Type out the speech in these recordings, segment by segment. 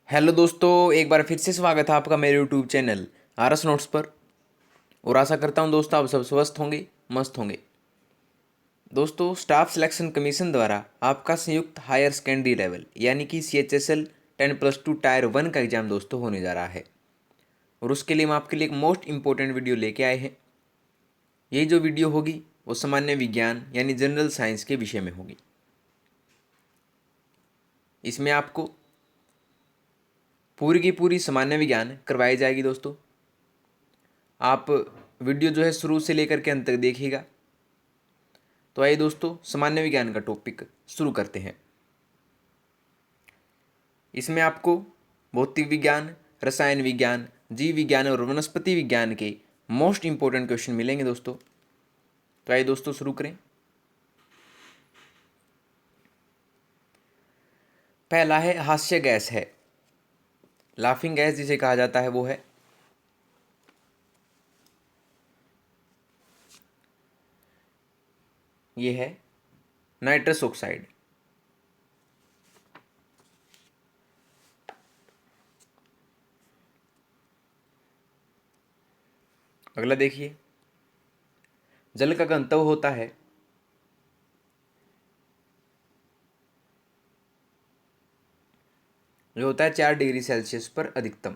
Hello दोस्तों, एक बार फिर से स्वागत है आपका मेरे यूट्यूब चैनल आरएस नोट्स पर। और आशा करता हूं दोस्तों आप सब स्वस्थ होंगे, मस्त होंगे। दोस्तों, स्टाफ सिलेक्शन कमीशन द्वारा आपका संयुक्त हायर सेकेंडरी लेवल यानी कि CHSL 10+2 टायर 1 का एग्ज़ाम दोस्तों होने जा रहा है। और उसके लिए हम आपके लिए एक मोस्ट इंपॉर्टेंट वीडियो लेके आए हैं। ये जो वीडियो होगी वो सामान्य विज्ञान यानी जनरल साइंस के विषय में होगी। इसमें आपको पूरी की पूरी सामान्य विज्ञान करवाई जाएगी दोस्तों। आप वीडियो जो है शुरू से लेकर के अंत तक देखिएगा। तो आइए दोस्तों, सामान्य विज्ञान का टॉपिक शुरू करते हैं। इसमें आपको भौतिक विज्ञान, रसायन विज्ञान, जीव विज्ञान और वनस्पति विज्ञान के मोस्ट इंपॉर्टेंट क्वेश्चन मिलेंगे दोस्तों। तो आइए दोस्तों शुरू करें। पहला है हास्य गैस है। लाफिंग गैस जिसे कहा जाता है वो है। ये है नाइट्रस ऑक्साइड। अगला देखिए, जल का घनत्व होता है जो होता है 4 डिग्री सेल्सियस पर अधिकतम।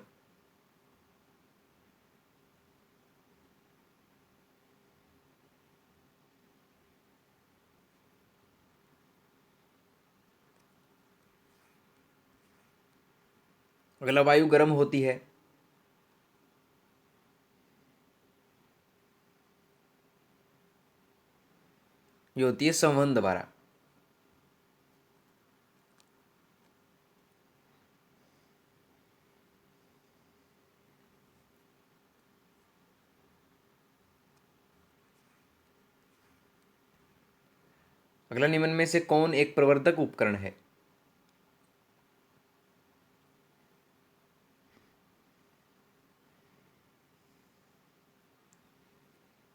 अगला, वायु गर्म होती है जो होती है संवहन द्वारा। अगला, निम्न में से कौन एक प्रवर्धक उपकरण है?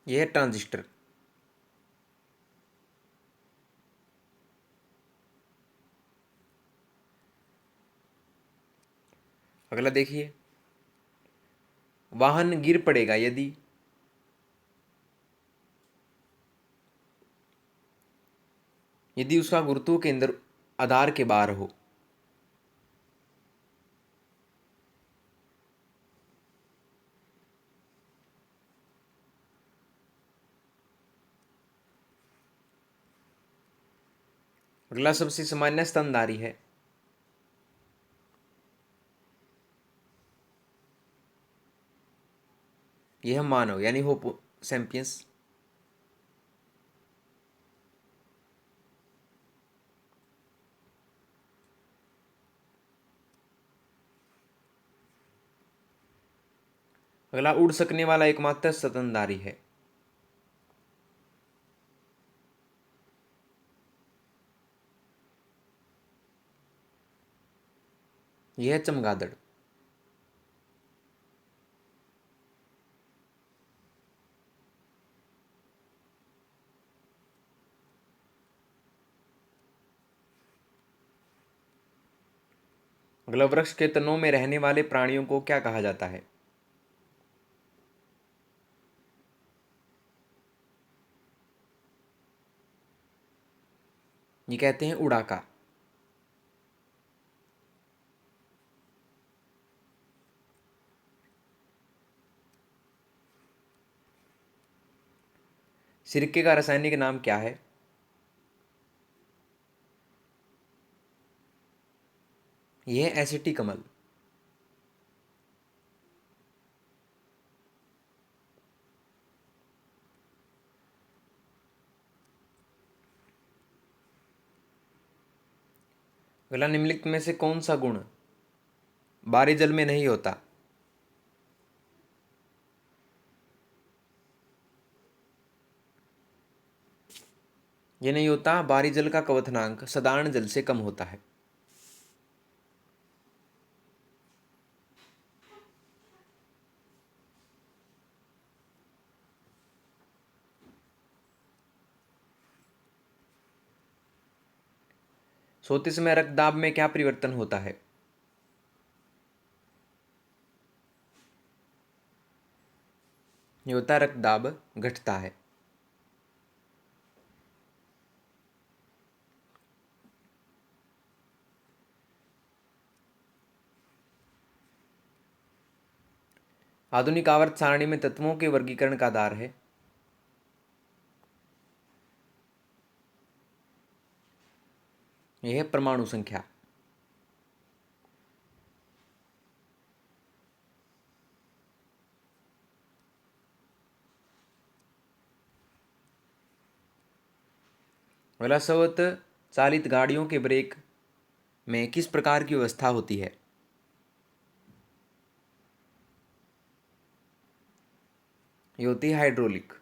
यह है ट्रांजिस्टर। अगला देखिए, वाहन गिर पड़ेगा यदि उसका गुरुत्व केंद्र आधार के बाहर हो। अगला, सबसे सामान्य स्तनधारी है। यह मानव यानी होपो सैम्पियंस। अगला, उड़ सकने वाला एकमात्र स्तनधारी है। यह है चमगादड़। अगला, वृक्ष के तनों में रहने वाले प्राणियों को क्या कहा जाता है? ये कहते हैं उड़ाका। सिरके का रासायनिक नाम क्या है? यह है एसिटिक अम्ल। अगला, निम्नलिखित में से कौन सा गुण बाहरी जल में नहीं होता? ये नहीं होता, बाहरी जल का क्वथनांक साधारण जल से कम होता है। सोते समय रक्तदाब में क्या परिवर्तन होता है? ये होता है रक्त दाब घटता है। आधुनिक आवर्त सारणी में तत्वों के वर्गीकरण का आधार है। यह है परमाणु संख्या। अगला स्वतः चालित गाड़ियों के ब्रेक में किस प्रकार की व्यवस्था होती है? ये होती है हाइड्रोलिक।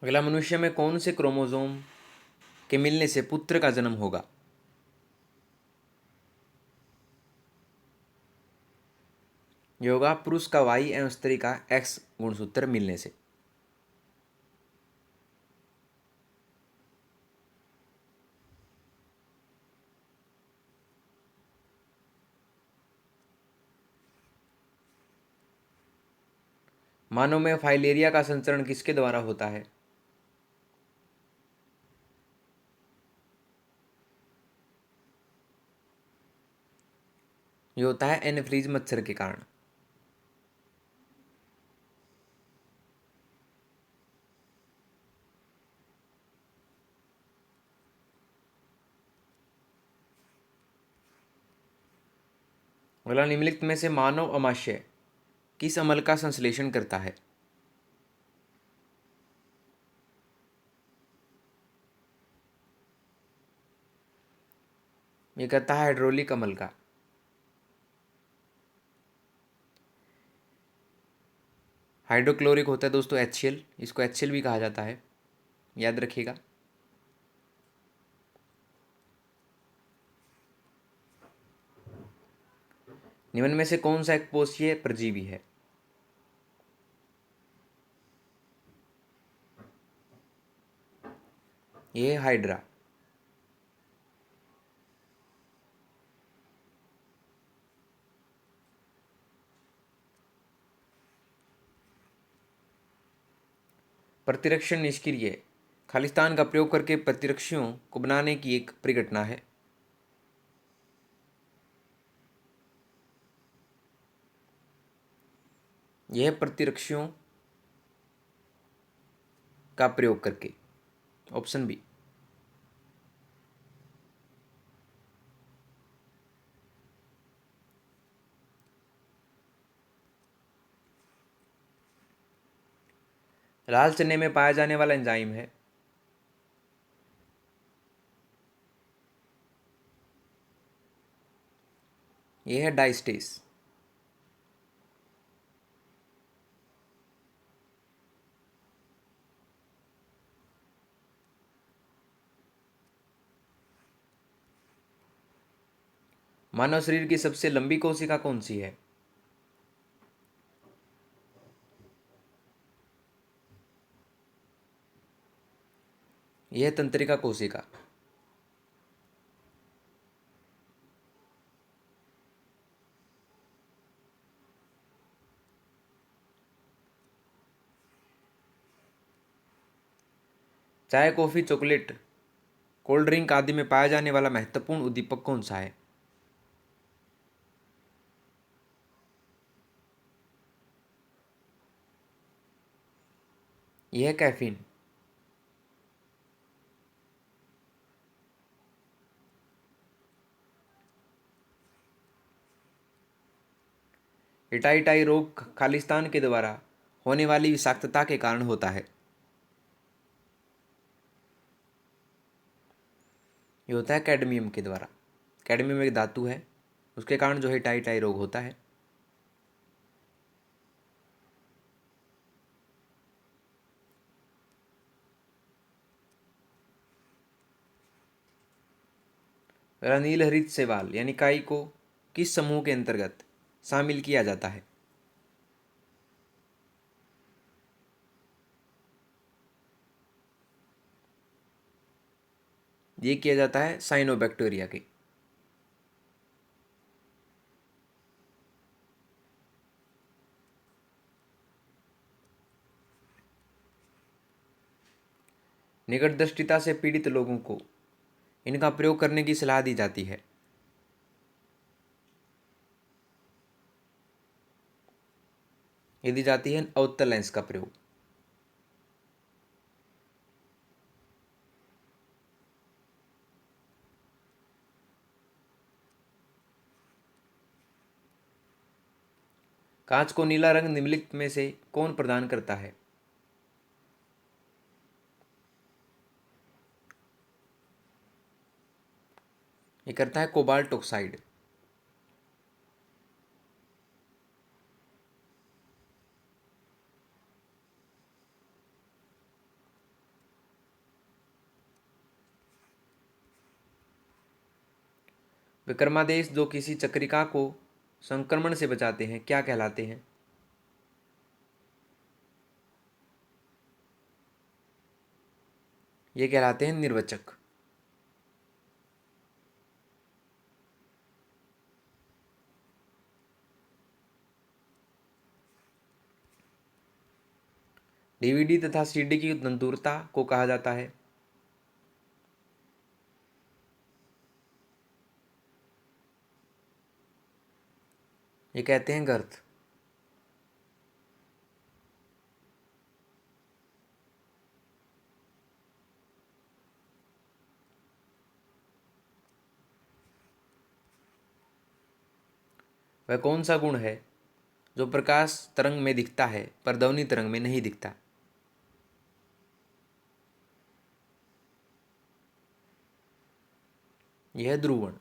अगला, मनुष्य में कौन से क्रोमोसोम के मिलने से पुत्र का जन्म होगा? ये होगा पुरुष का Y एवं स्त्री का X गुणसूत्र मिलने से। मानव में फाइलेरिया का संचरण किसके द्वारा होता है? ये होता है एनफ्रीज मच्छर के कारण। अगला, निम्नलिखित में से मानव अमाशय किस अम्ल का संश्लेषण करता है? ये करता है हाइड्रोलिक अम्ल का। हाइड्रोक्लोरिक होता है दोस्तों HCl, इसको HCl भी कहा जाता है, याद रखिएगा। निम्न में से कौन सा एक कोशीय परजीवी है? ये हाइड्रा। प्रतिरक्षण निष्क्रिय खालिस्तान का प्रयोग करके प्रतिरक्षियों को बनाने की एक परिघटना है। यह प्रतिरक्षियों का प्रयोग करके, ऑप्शन बी। लाल चने में पाया जाने वाला एंजाइम है। यह है डाइस्टेस। मानव शरीर की सबसे लंबी कोशिका कौन सी है? यह तंत्रिका कोशिका। चाय, कॉफी, चॉकलेट, कोल्ड ड्रिंक आदि में पाया जाने वाला महत्वपूर्ण उद्दीपक कौन सा है? यह है कैफीन। इटाई रोग खालिस्तान के द्वारा होने वाली विषाक्तता के कारण होता है। ये होता है कैडमियम के द्वारा। कैडमियम एक धातु है, उसके कारण जो है इटाई रोग होता है। नील हरित शैवाल यानी काई को किस समूह के अंतर्गत शामिल किया जाता है? ये किया जाता है साइनोबैक्टीरिया के। निकटदृष्टिता से पीड़ित लोगों को इनका प्रयोग करने की सलाह दी जाती है। ये दी जाती है अवतल लेंस का प्रयोग। कांच को नीला रंग निम्नलिखित में से कौन प्रदान करता है? ये करता है कोबाल्ट ऑक्साइड। विक्रमादेश जो किसी चक्रिका को संक्रमण से बचाते हैं क्या कहलाते हैं? ये कहलाते हैं निर्वचक। डीवीडी तथा सीडी की तंतुरता को कहा जाता है? ये कहते हैं गर्थ। वह कौन सा गुण है जो प्रकाश तरंग में दिखता है पर ध्वनि तरंग में नहीं दिखता? यह है ध्रुवण।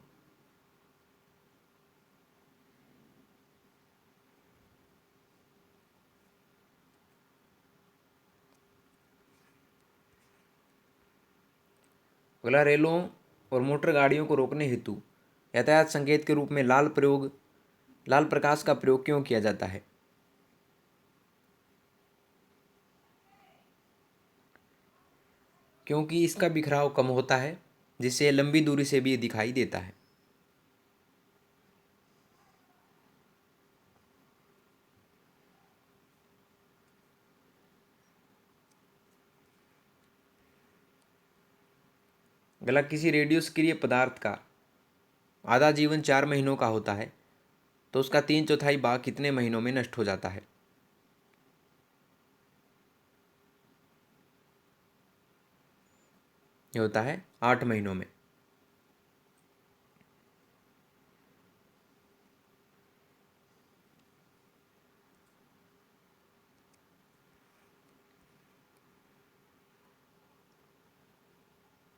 अगला, रेलों और मोटर गाड़ियों को रोकने हेतु यातायात संकेत के रूप में लाल प्रकाश का प्रयोग क्यों किया जाता है? क्योंकि इसका बिखराव कम होता है जिससे लंबी दूरी से भी दिखाई देता है। अगला, किसी रेडियो सक्रिय पदार्थ का आधा जीवन 4 महीनों का होता है तो उसका 3/4 भाग कितने महीनों में नष्ट हो जाता है? ये होता है 8 महीनों में।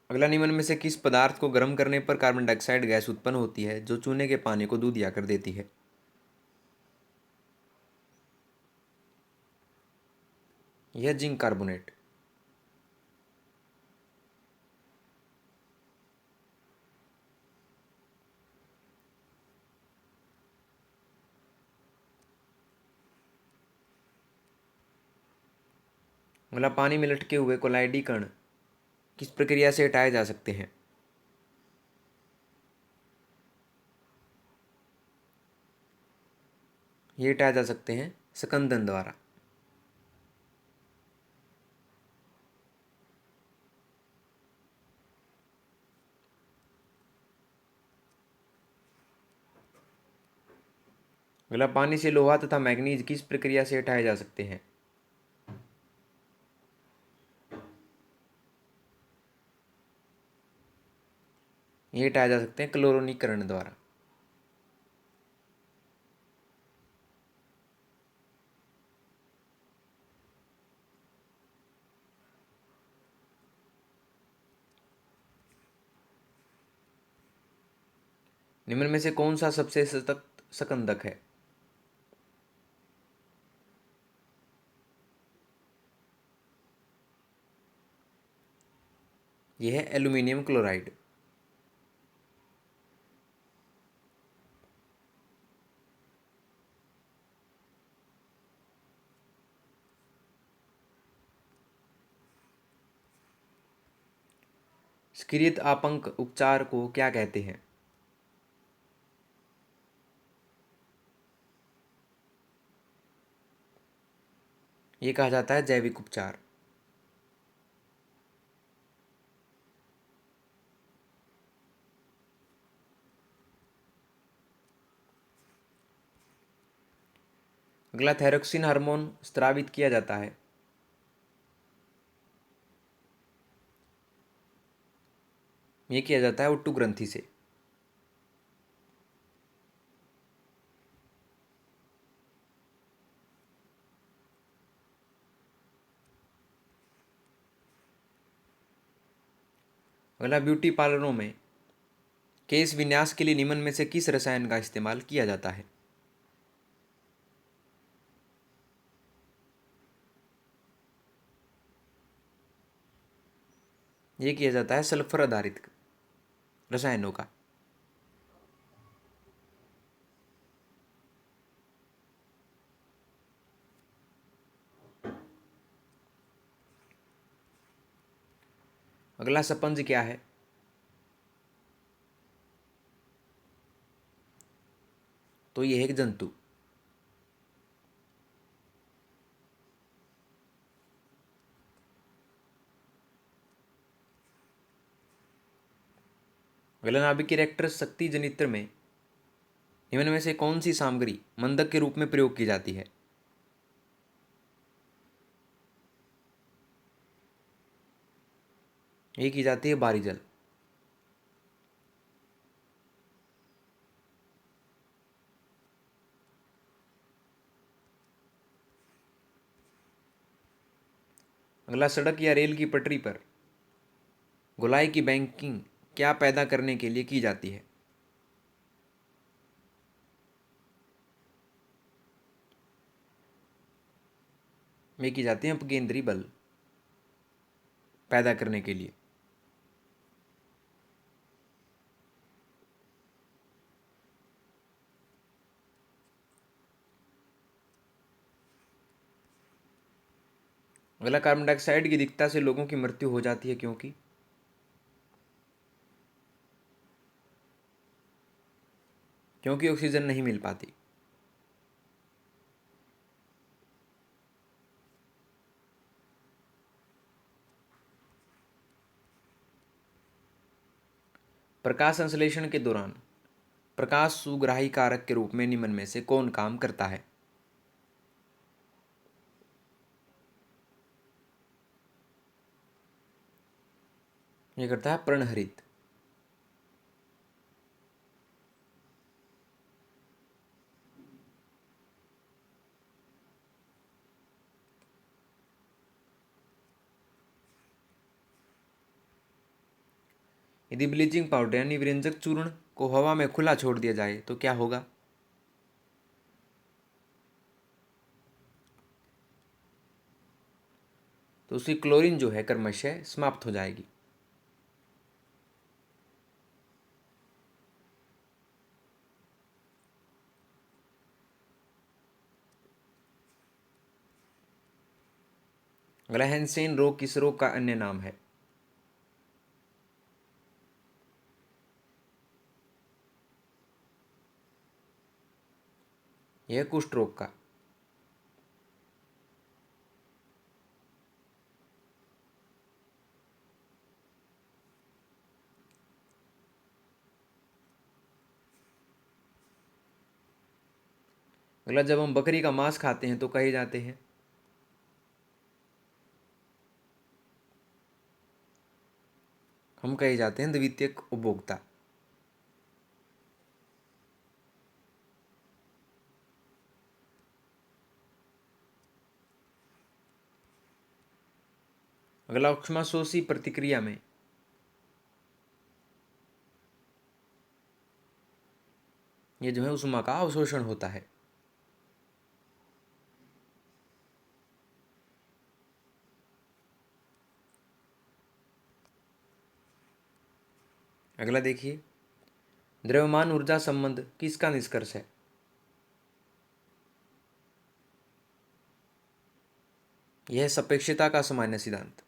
अगला, निम्न में से किस पदार्थ को गर्म करने पर कार्बन डाइऑक्साइड गैस उत्पन्न होती है जो चूने के पानी को दूधिया कर देती है? यह जिंक कार्बोनेट। अगला, पानी में लटके हुए कोलाइडी कण किस प्रक्रिया से हटाए जा सकते हैं? ये हटाए जा सकते हैं स्कंदन द्वारा। अगला, पानी से लोहा तथा मैग्नीज किस प्रक्रिया से हटाए जा सकते हैं? ये हटाए जा सकते हैं क्लोरीनीकरण द्वारा। निम्न में से कौन सा सबसे सतत स्कंदक है? यह है एल्यूमिनियम क्लोराइड। स्क्रियत आपंक उपचार को क्या कहते हैं? ये कहा जाता है जैविक उपचार। अगला, थायरोक्सिन हार्मोन स्रावित किया जाता है। ये किया जाता है ओट्टू ग्रंथि से। अगला, ब्यूटी पार्लरों में केश विन्यास के लिए निम्न में से किस रसायन का इस्तेमाल किया जाता है? ये किया जाता है सल्फर आधारित रसायनों का। अगला, स्पंज क्या है? तो ये है एक जंतु। अगला, नाभिक रिएक्टर शक्ति जनित्र में निम्न में से कौन सी सामग्री मंदक के रूप में प्रयोग की जाती है? ये की जाती है बारी जल। अगला, सड़क या रेल की पटरी पर गोलाई की बैंकिंग क्या पैदा करने के लिए की जाती है? ये की जाती है अपकेंद्री बल पैदा करने के लिए। अगला, कार्बन डाइऑक्साइड की अधिकता से लोगों की मृत्यु हो जाती है क्योंकि? क्योंकि ऑक्सीजन नहीं मिल पाती। प्रकाश संश्लेषण के दौरान प्रकाश सुग्राही कारक के रूप में निम्न में से कौन काम करता है? ये करता है पर्णहरित। यदि ब्लीचिंग पाउडर यानी विरंजक चूर्ण को हवा में खुला छोड़ दिया जाए तो क्या होगा? तो उसकी क्लोरीन जो है क्रमशः समाप्त हो जाएगी। अगला, हैंसेन रोग किस रोग का अन्य नाम है? यह कुष्ठ रोग का। अगला, जब हम बकरी का मांस खाते हैं तो कहे जाते हैं? हम कहे जाते हैं द्वितीयक उपभोक्ता। अगला, ऊष्माशोषी प्रतिक्रिया में ये जो है ऊष्मा का अवशोषण होता है। अगला देखिए, द्रव्यमान ऊर्जा संबंध किसका निष्कर्ष है? यह सापेक्षता का सामान्य सिद्धांत।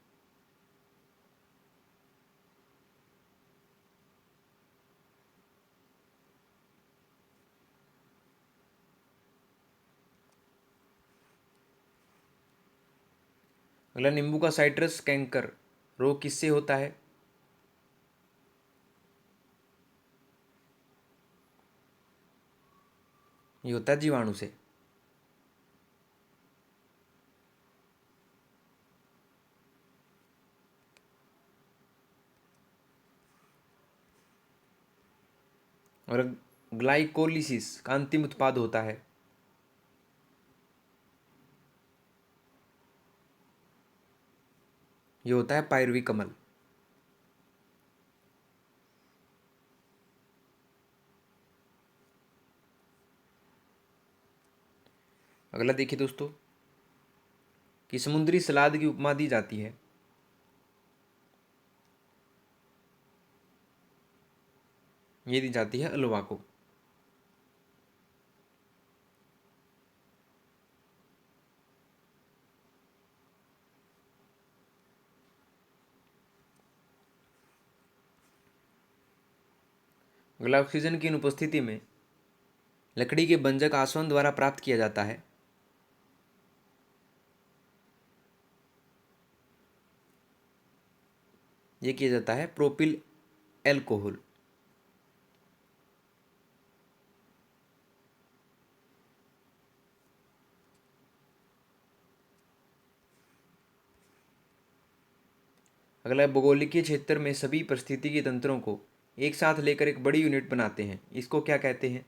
अगला, नींबू का साइट्रस कैंकर रोग किससे होता है? ये होता है जीवाणु से। और ग्लाइकोलिसिस का अंतिम उत्पाद होता है? ये होता है पायरुविक अम्ल। अगला देखिए दोस्तों कि समुद्री सलाद की उपमा दी जाती है? ये दी जाती है अल्वा को। अगला, ऑक्सीजन की अनुपस्थिति में लकड़ी के बंजक आसवन द्वारा प्राप्त किया जाता है? ये किया जाता है प्रोपिल एल्कोहल। अगला, भौगोलिकीय क्षेत्र में सभी पारिस्थितिकी तंत्रों को एक साथ लेकर एक बड़ी यूनिट बनाते हैं, इसको क्या कहते हैं?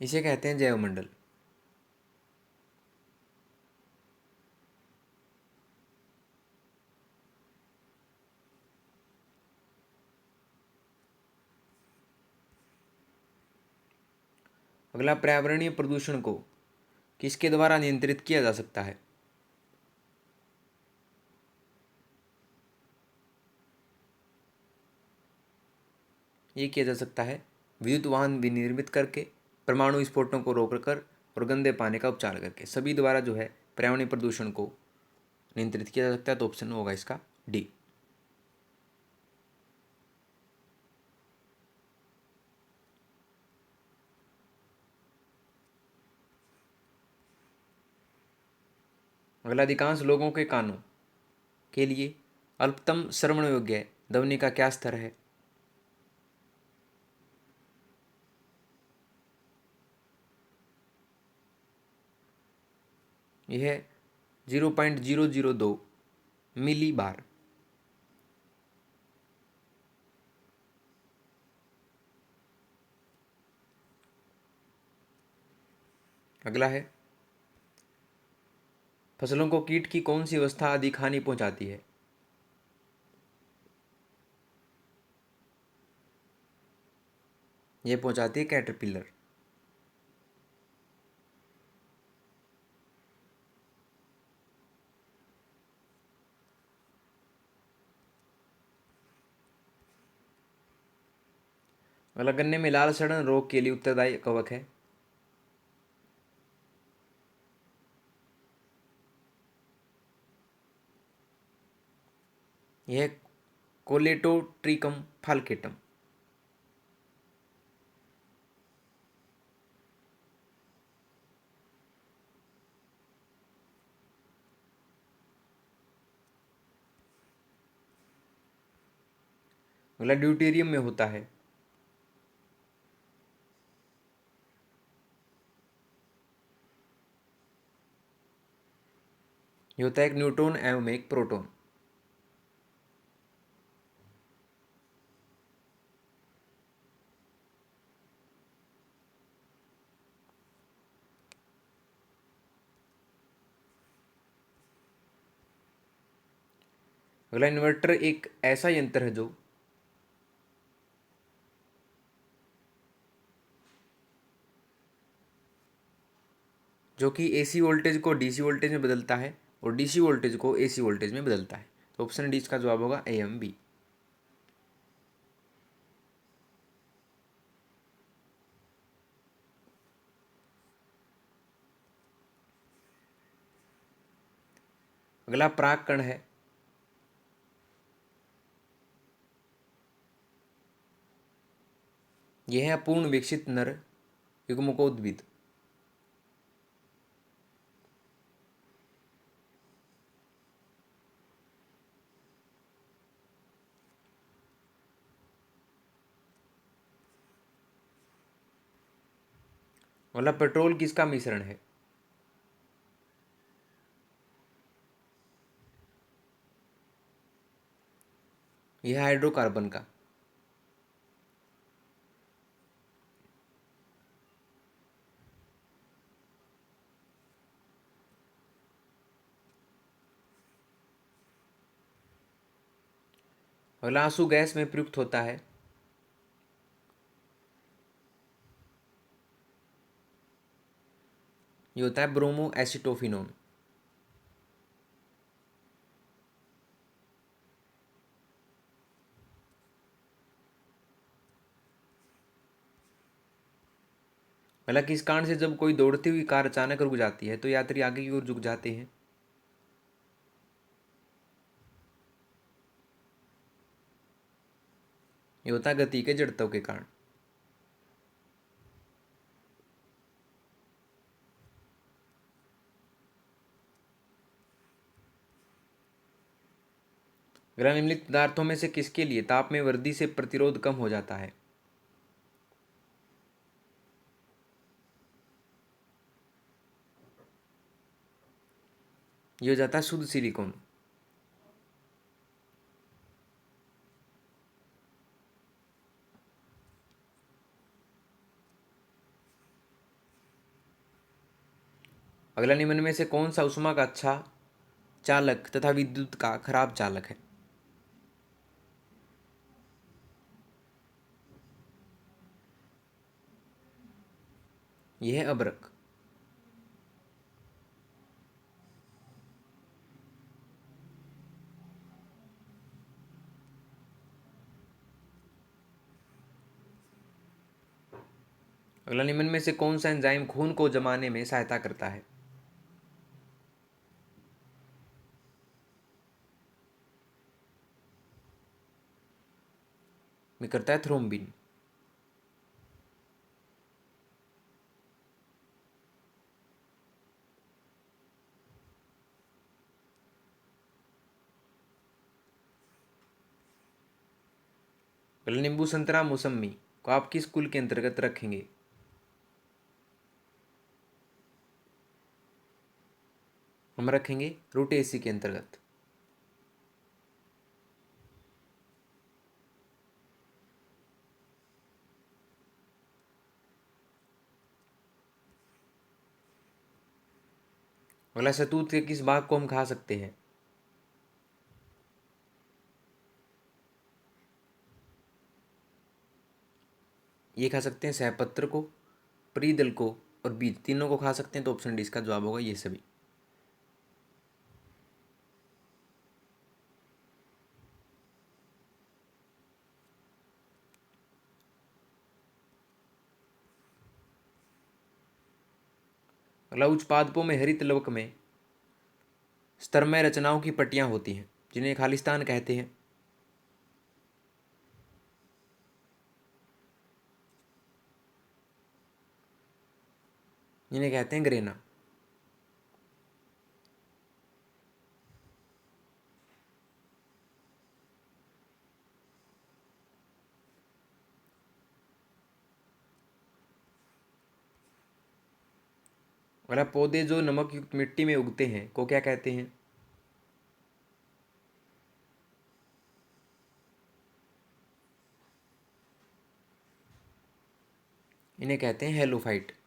इसे कहते हैं जैवमंडल। अगला, पर्यावरणीय प्रदूषण को किसके द्वारा नियंत्रित किया जा सकता है? ये किया जा सकता है विद्युत वाहन विनिर्मित करके, परमाणु विस्फोटों को रोककर और गंदे पानी का उपचार करके। सभी द्वारा जो है पर्यावरणीय प्रदूषण को नियंत्रित किया जा सकता है। तो ऑप्शन होगा इसका डी। अगला, अधिकांश लोगों के कानों के लिए अल्पतम श्रवण योग्य ध्वनि का क्या स्तर है? यह 0.002 मिली बार। अगला है, फसलों को कीट की कौन सी अवस्था अधिक हानि पहुंचाती है? यह पहुंचाती है कैटरपिलर। अगला, गन्ने में लाल सड़न रोग के लिए उत्तरदायी कवक है? यह कोलेटोट्रिकम फाल्केटम। अगला, ड्यूटेरियम में होता है? ये होता है एक न्यूट्रॉन एवं एक प्रोटॉन। अगला, इन्वर्टर एक ऐसा यंत्र है जो कि एसी वोल्टेज को डीसी वोल्टेज में बदलता है और डीसी वोल्टेज को एसी वोल्टेज में बदलता है। तो ऑप्शन डी इसका जवाब होगा ए एम बी। अगला, पराग कण है? यह है अपूर्ण विकसित नर युग्मकोद्भिद। मतलब पेट्रोल किसका मिश्रण है? यह हाइड्रोकार्बन का। अगला आंसू गैस में प्रयुक्त होता है। ये होता है ब्रोमो एसिटोफिनोन। भला किस कारण से जब कोई दौड़ती हुई कार अचानक रुक जाती है तो यात्री आगे की ओर झुक जाते हैं? ये होता है गति के जड़त्व के कारण। अगला निम्नलिखित पदार्थों में से किसके लिए ताप में वृद्धि से प्रतिरोध कम हो जाता है? ये हो जाता है शुद्ध सिलिकॉन। अगला निम्न में से कौन सा ऊष्मा का अच्छा चालक तथा विद्युत का खराब चालक है? यह है अभ्रक। अगला निम्न में से कौन सा एंजाइम खून को जमाने में सहायता करता है? में करता है थ्रोम्बिन। अगला नींबू संतरा मौसमी को आप किस कुल के अंतर्गत रखेंगे? हम रखेंगे रूटेसी के अंतर्गत। अगला शहतूत के किस भाग को हम खा सकते हैं? ये खा सकते हैं सहपत्र को, परिदल को और बीज, तीनों को खा सकते हैं। तो ऑप्शन डी इसका जवाब होगा ये सभी। अगला उच्च पादपों में हरित लवक में स्तरमय रचनाओं की पट्टियां होती हैं जिन्हें खालिस्तान कहते हैं। जिन्हें कहते हैं ग्रेना। अगला पौधे जो नमक युक्त मिट्टी में उगते हैं को क्या कहते हैं? इन्हें कहते हैं हेलोफाइट।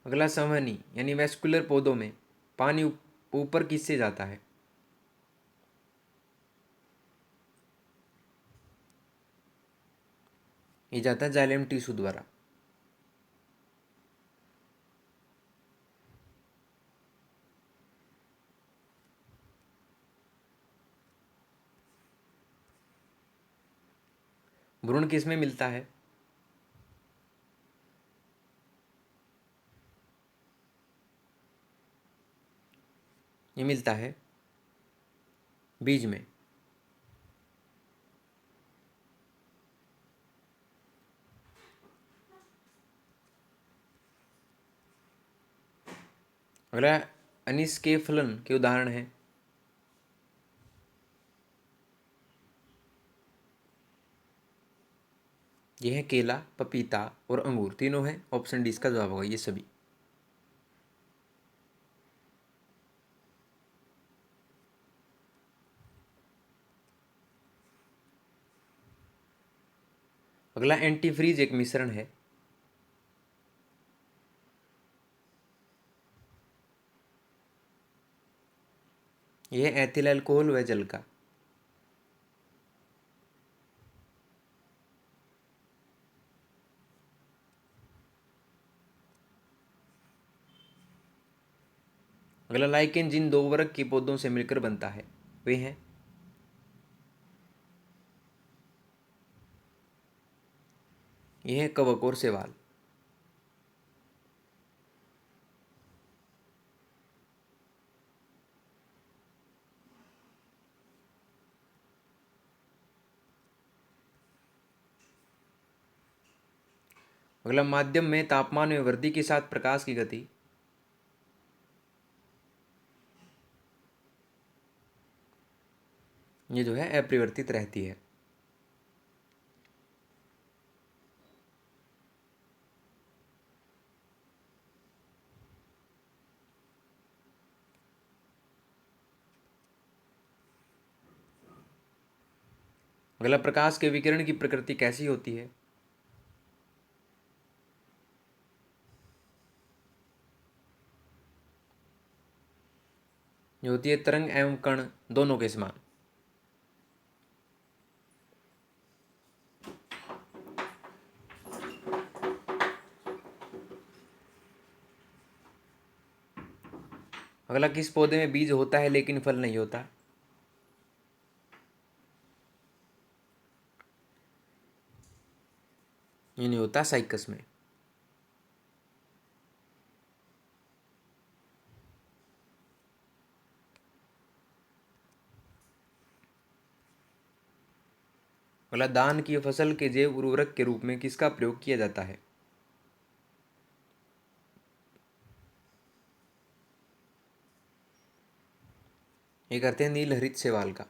अगला संवहनी यानी वेस्कुलर पौधों में पानी ऊपर किससे जाता है? ये जाता है जाइलम टिश्यू द्वारा। भ्रूण किस में मिलता है? मिलता है? बीज में। अगला, अनीस के फलन के उदाहरण हैं? ये है केला, पपीता और अंगूर, तीनों हैं। ऑप्शन डी इसका जवाब होगा ये सभी। अगला, एंटीफ्रीज एक मिश्रण है। यह एथिल अल्कोहल व जल का। अगला, लाइकेन जिन दो वर्ग के पौधों से मिलकर बनता है वे हैं? यह है कवक और शैवाल। अगला, माध्यम में तापमान में वृद्धि के साथ प्रकाश की गति। ये जो है अपरिवर्तित रहती है। अगला, प्रकाश के विकिरण की प्रकृति कैसी होती है? जो होती है तरंग एवं कण दोनों के समान। अगला, किस पौधे में बीज होता है लेकिन फल नहीं होता? ये नहीं होता साइकस में। अगला, धान की फसल के जैव उर्वरक के रूप में किसका प्रयोग किया जाता है? ये करते हैं नील हरित शैवाल का।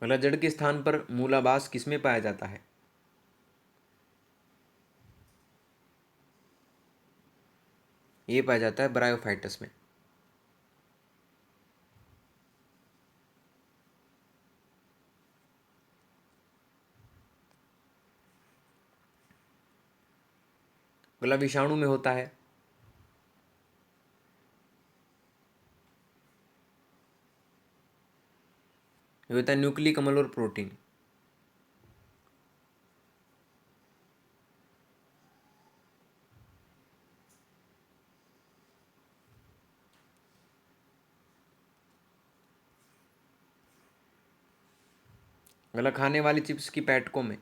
अगला, जड़ के स्थान पर मूलाभास किसमें पाया जाता है? ये पाया जाता है ब्रायोफाइटस में। अगला, विषाणु में होता है? ये होता है न्यूक्लिक अम्ल और प्रोटीन। अगला, खाने वाली चिप्स की पैटकों में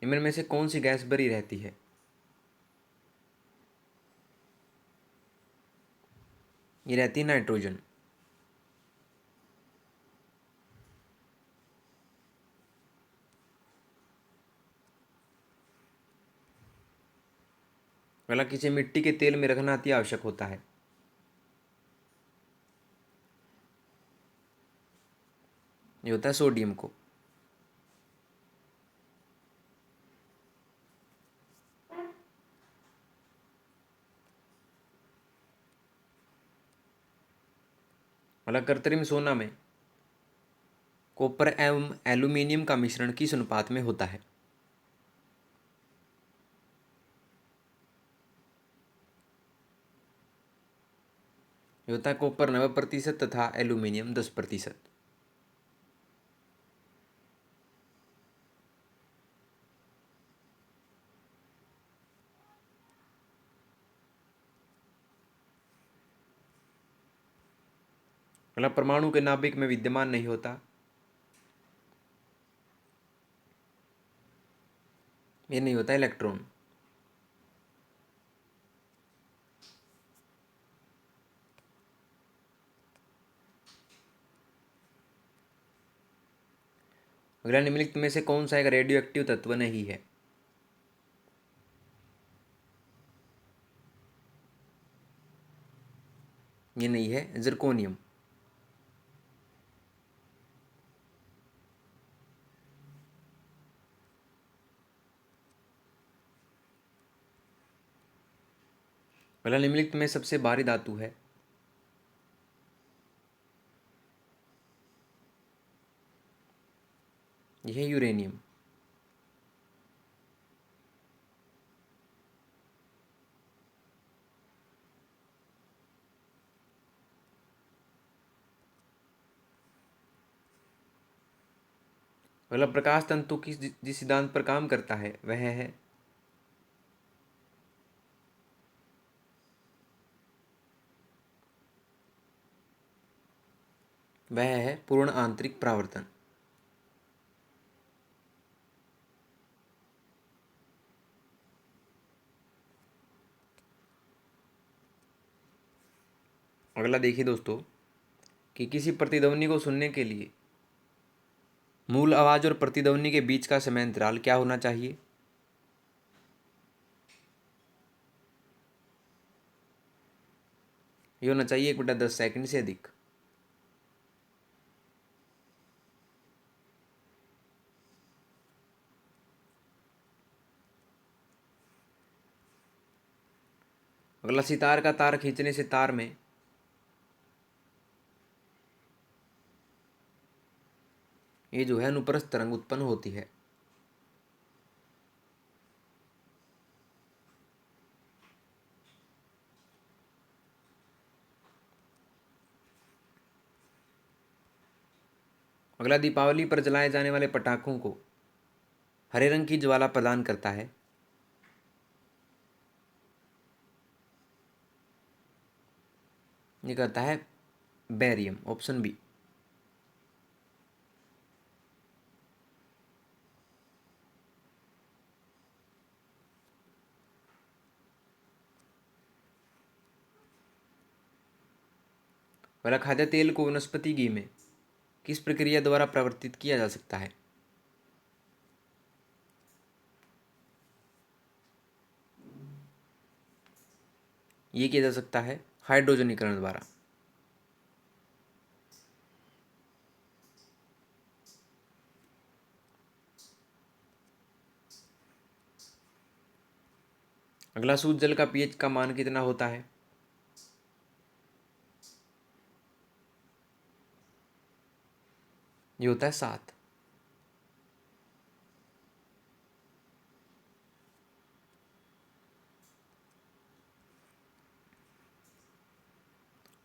इनमें में से कौन सी गैस भरी रहती है? ये रहती है नाइट्रोजन। अगला, किसी मिट्टी के तेल में रखना अति आवश्यक होता है? ये होता है सोडियम को। अगला, कृत्रिम सोना में कॉपर एवं एल्यूमिनियम का मिश्रण किस अनुपात में होता है? ये होता है कॉपर 90% तथा एल्यूमिनियम 10%। अगला, परमाणु के नाभिक में विद्यमान नहीं होता। ये नहीं होता इलेक्ट्रॉन। अगला, निम्नलिखित में से कौन सा एक रेडियो एक्टिव तत्व नहीं है? ये नहीं है जिरकोनियम। अगला, निम्नलिखित में सबसे भारी धातु है? यह है यूरेनियम। अगला, प्रकाश तंतु जिस सिद्धांत पर काम करता है वह है? वह है पूर्ण आंतरिक परावर्तन। अगला देखिए दोस्तों कि किसी प्रतिध्वनि को सुनने के लिए मूल आवाज और प्रतिध्वनि के बीच का समय अंतराल क्या होना चाहिए? ये होना चाहिए 1/10 सेकंड से अधिक। अगला, सितार का तार खींचने से तार में ये जो है अनुप्रस्थ तरंग उत्पन्न होती है। अगला, दीपावली पर जलाए जाने वाले पटाखों को हरे रंग की ज्वाला प्रदान करता है। ये कहता है बेरियम, ऑप्शन बी। अगला, खाद्य तेल को वनस्पति घी में किस प्रक्रिया द्वारा परिवर्तित किया जा सकता है? ये किया जा सकता है हाइड्रोजनीकरण द्वारा। अगला, शुद्ध जल का पीएच का मान कितना होता है? ये होता है 7।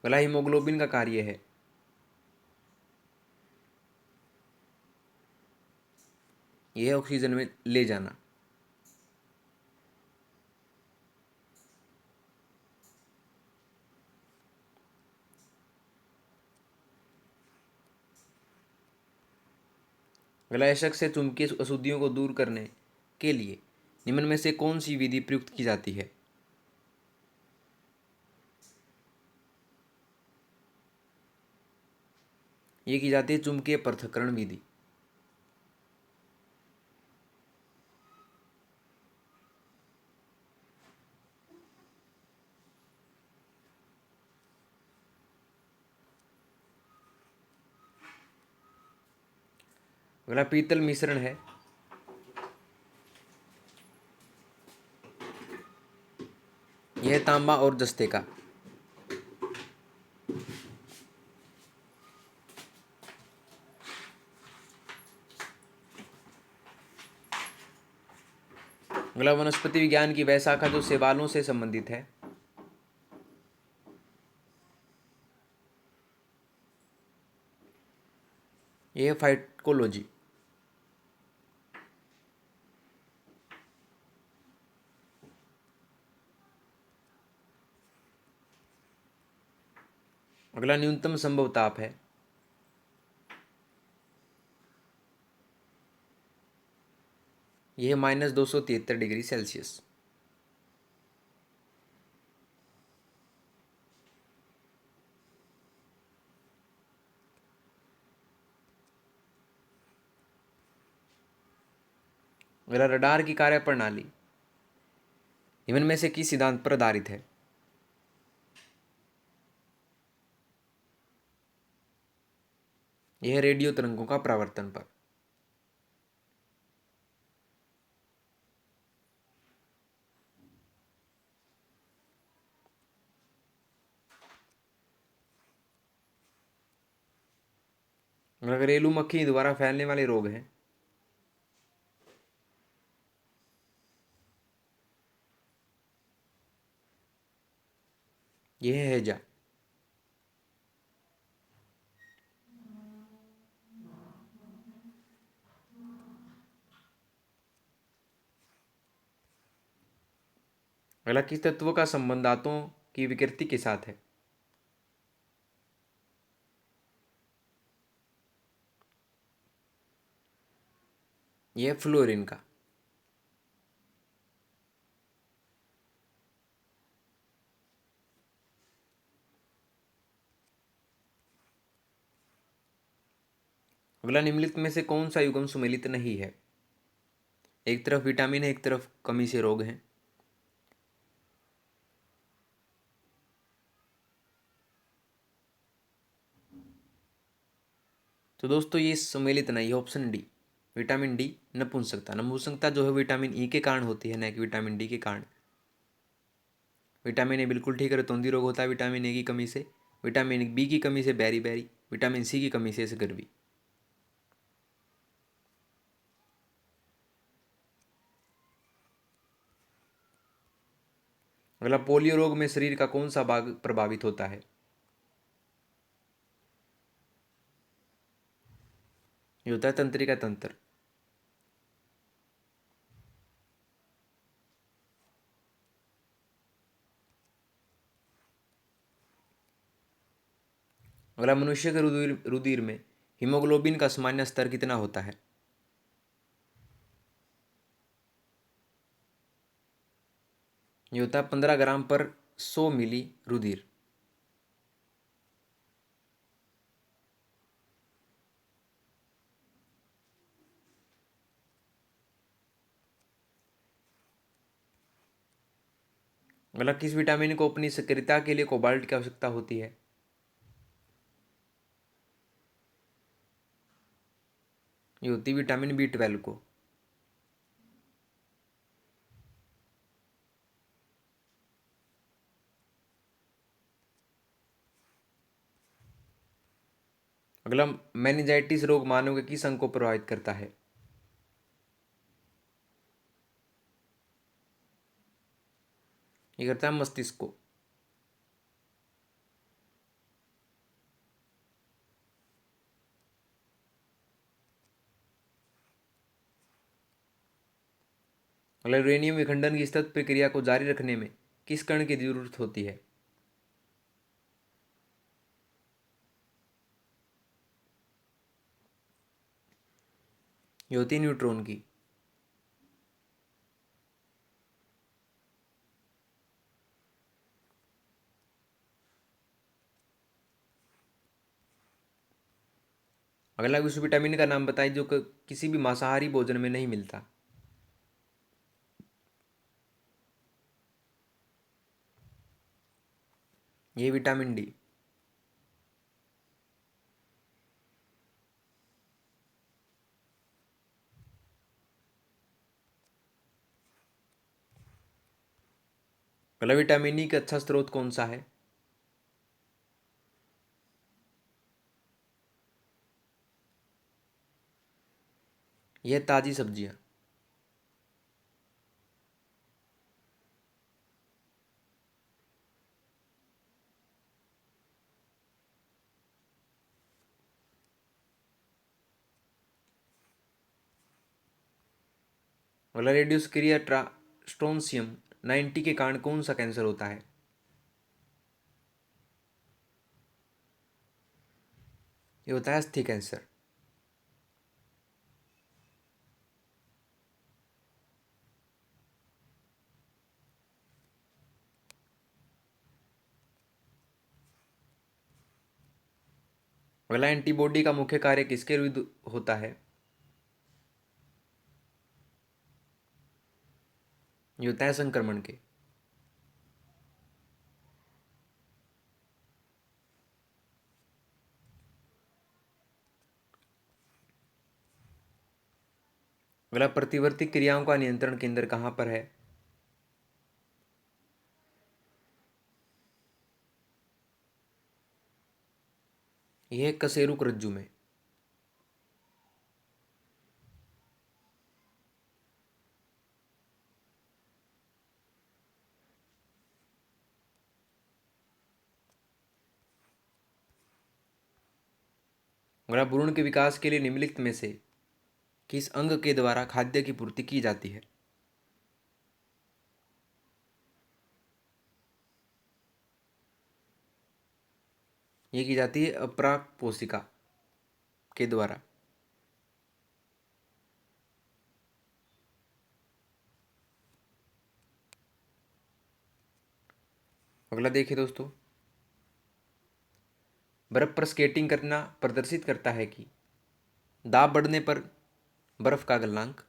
अगला, हीमोग्लोबिन का कार्य है? यह है ऑक्सीजन में ले जाना। अगला, एशक से चुंबकीय अशुद्धियों को दूर करने के लिए निम्न में से कौन सी विधि प्रयुक्त की जाती है? ये की जाती है चुंबकीय पृथक्करण विधि। अगला, पीतल मिश्रण है? यह तांबा और जस्ते का। अगला, वनस्पति विज्ञान की वह शाखा जो शैवालों से संबंधित है? यह है फाइटोलॉजी। अगला न्यूनतम संभव ताप है। यह -273 डिग्री सेल्सियस। अगला रडार की कार्यप्रणाली निम्न में से किस सिद्धांत पर आधारित है? यह रेडियो तरंगों का परावर्तन पर। अगर घरेलू मक्खी द्वारा फैलने वाले रोग हैं। यह है हैजा। अगला किस तत्व का संबंध दांतों की विकृति के साथ है? यह फ्लोरीन का। अगला निम्नलिखित में से कौन सा युग्म सुमेलित नहीं है? एक तरफ विटामिन है, एक तरफ कमी से रोग हैं। तो दोस्तों ये सुमेलित नहीं है, ऑप्शन डी विटामिन डी। नपुंसकता नपुंसकता जो है विटामिन ई के कारण होती है, न कि विटामिन डी के कारण। विटामिन ए बिल्कुल ठीक है, रतौंधी रोग होता है विटामिन ए की कमी से। विटामिन बी की कमी से बैरी बैरी। विटामिन सी की कमी से सकरवी। अगला पोलियो रोग में शरीर का कौन सा भाग प्रभावित होता है? ये होता है तंत्रिका तंत्र। अगला मनुष्य के रुधिर में हीमोग्लोबिन का सामान्य स्तर कितना होता है? ये होता है 15 ग्राम/100 मिली रुधिर। अगला किस विटामिन को अपनी सक्रियता के लिए कोबाल्ट की आवश्यकता होती है? ये होती है विटामिन बी 12 को। अगला मेनिंजाइटिस रोग मानव के किस अंग को प्रभावित करता है? ये करता है मस्तिष्क को। अगला यूरेनियम विखंडन की सतत प्रक्रिया को जारी रखने में किस कण की जरूरत होती है? ये होती है न्यूट्रॉन की। अगला उस विटामिन का नाम बताइए जो किसी भी मांसाहारी भोजन में नहीं मिलता। ये विटामिन डी। अगला विटामिन ई का अच्छा स्रोत कौन सा है? यह ताजी सब्जियां। अगला रेडियस क्रिया स्ट्रोंसियम 90 के कारण कौन सा कैंसर होता है? ये होता है अस्थि कैंसर। अगला, एंटीबॉडी का मुख्य कार्य किसके विरुद्ध होता है? ये होता है संक्रमण के। अगला, प्रतिवर्ती क्रियाओं का नियंत्रण केंद्र कहाँ पर है? यह कशेरुक रज्जु में। अगला, भ्रूण के विकास के लिए निम्नलिखित में से किस अंग के द्वारा खाद्य की पूर्ति की जाती है? ये की जाती है अपराग कोशिका के द्वारा। अगला देखिए दोस्तों, बर्फ पर स्केटिंग करना प्रदर्शित करता है कि दाब बढ़ने पर बर्फ का गलनांक।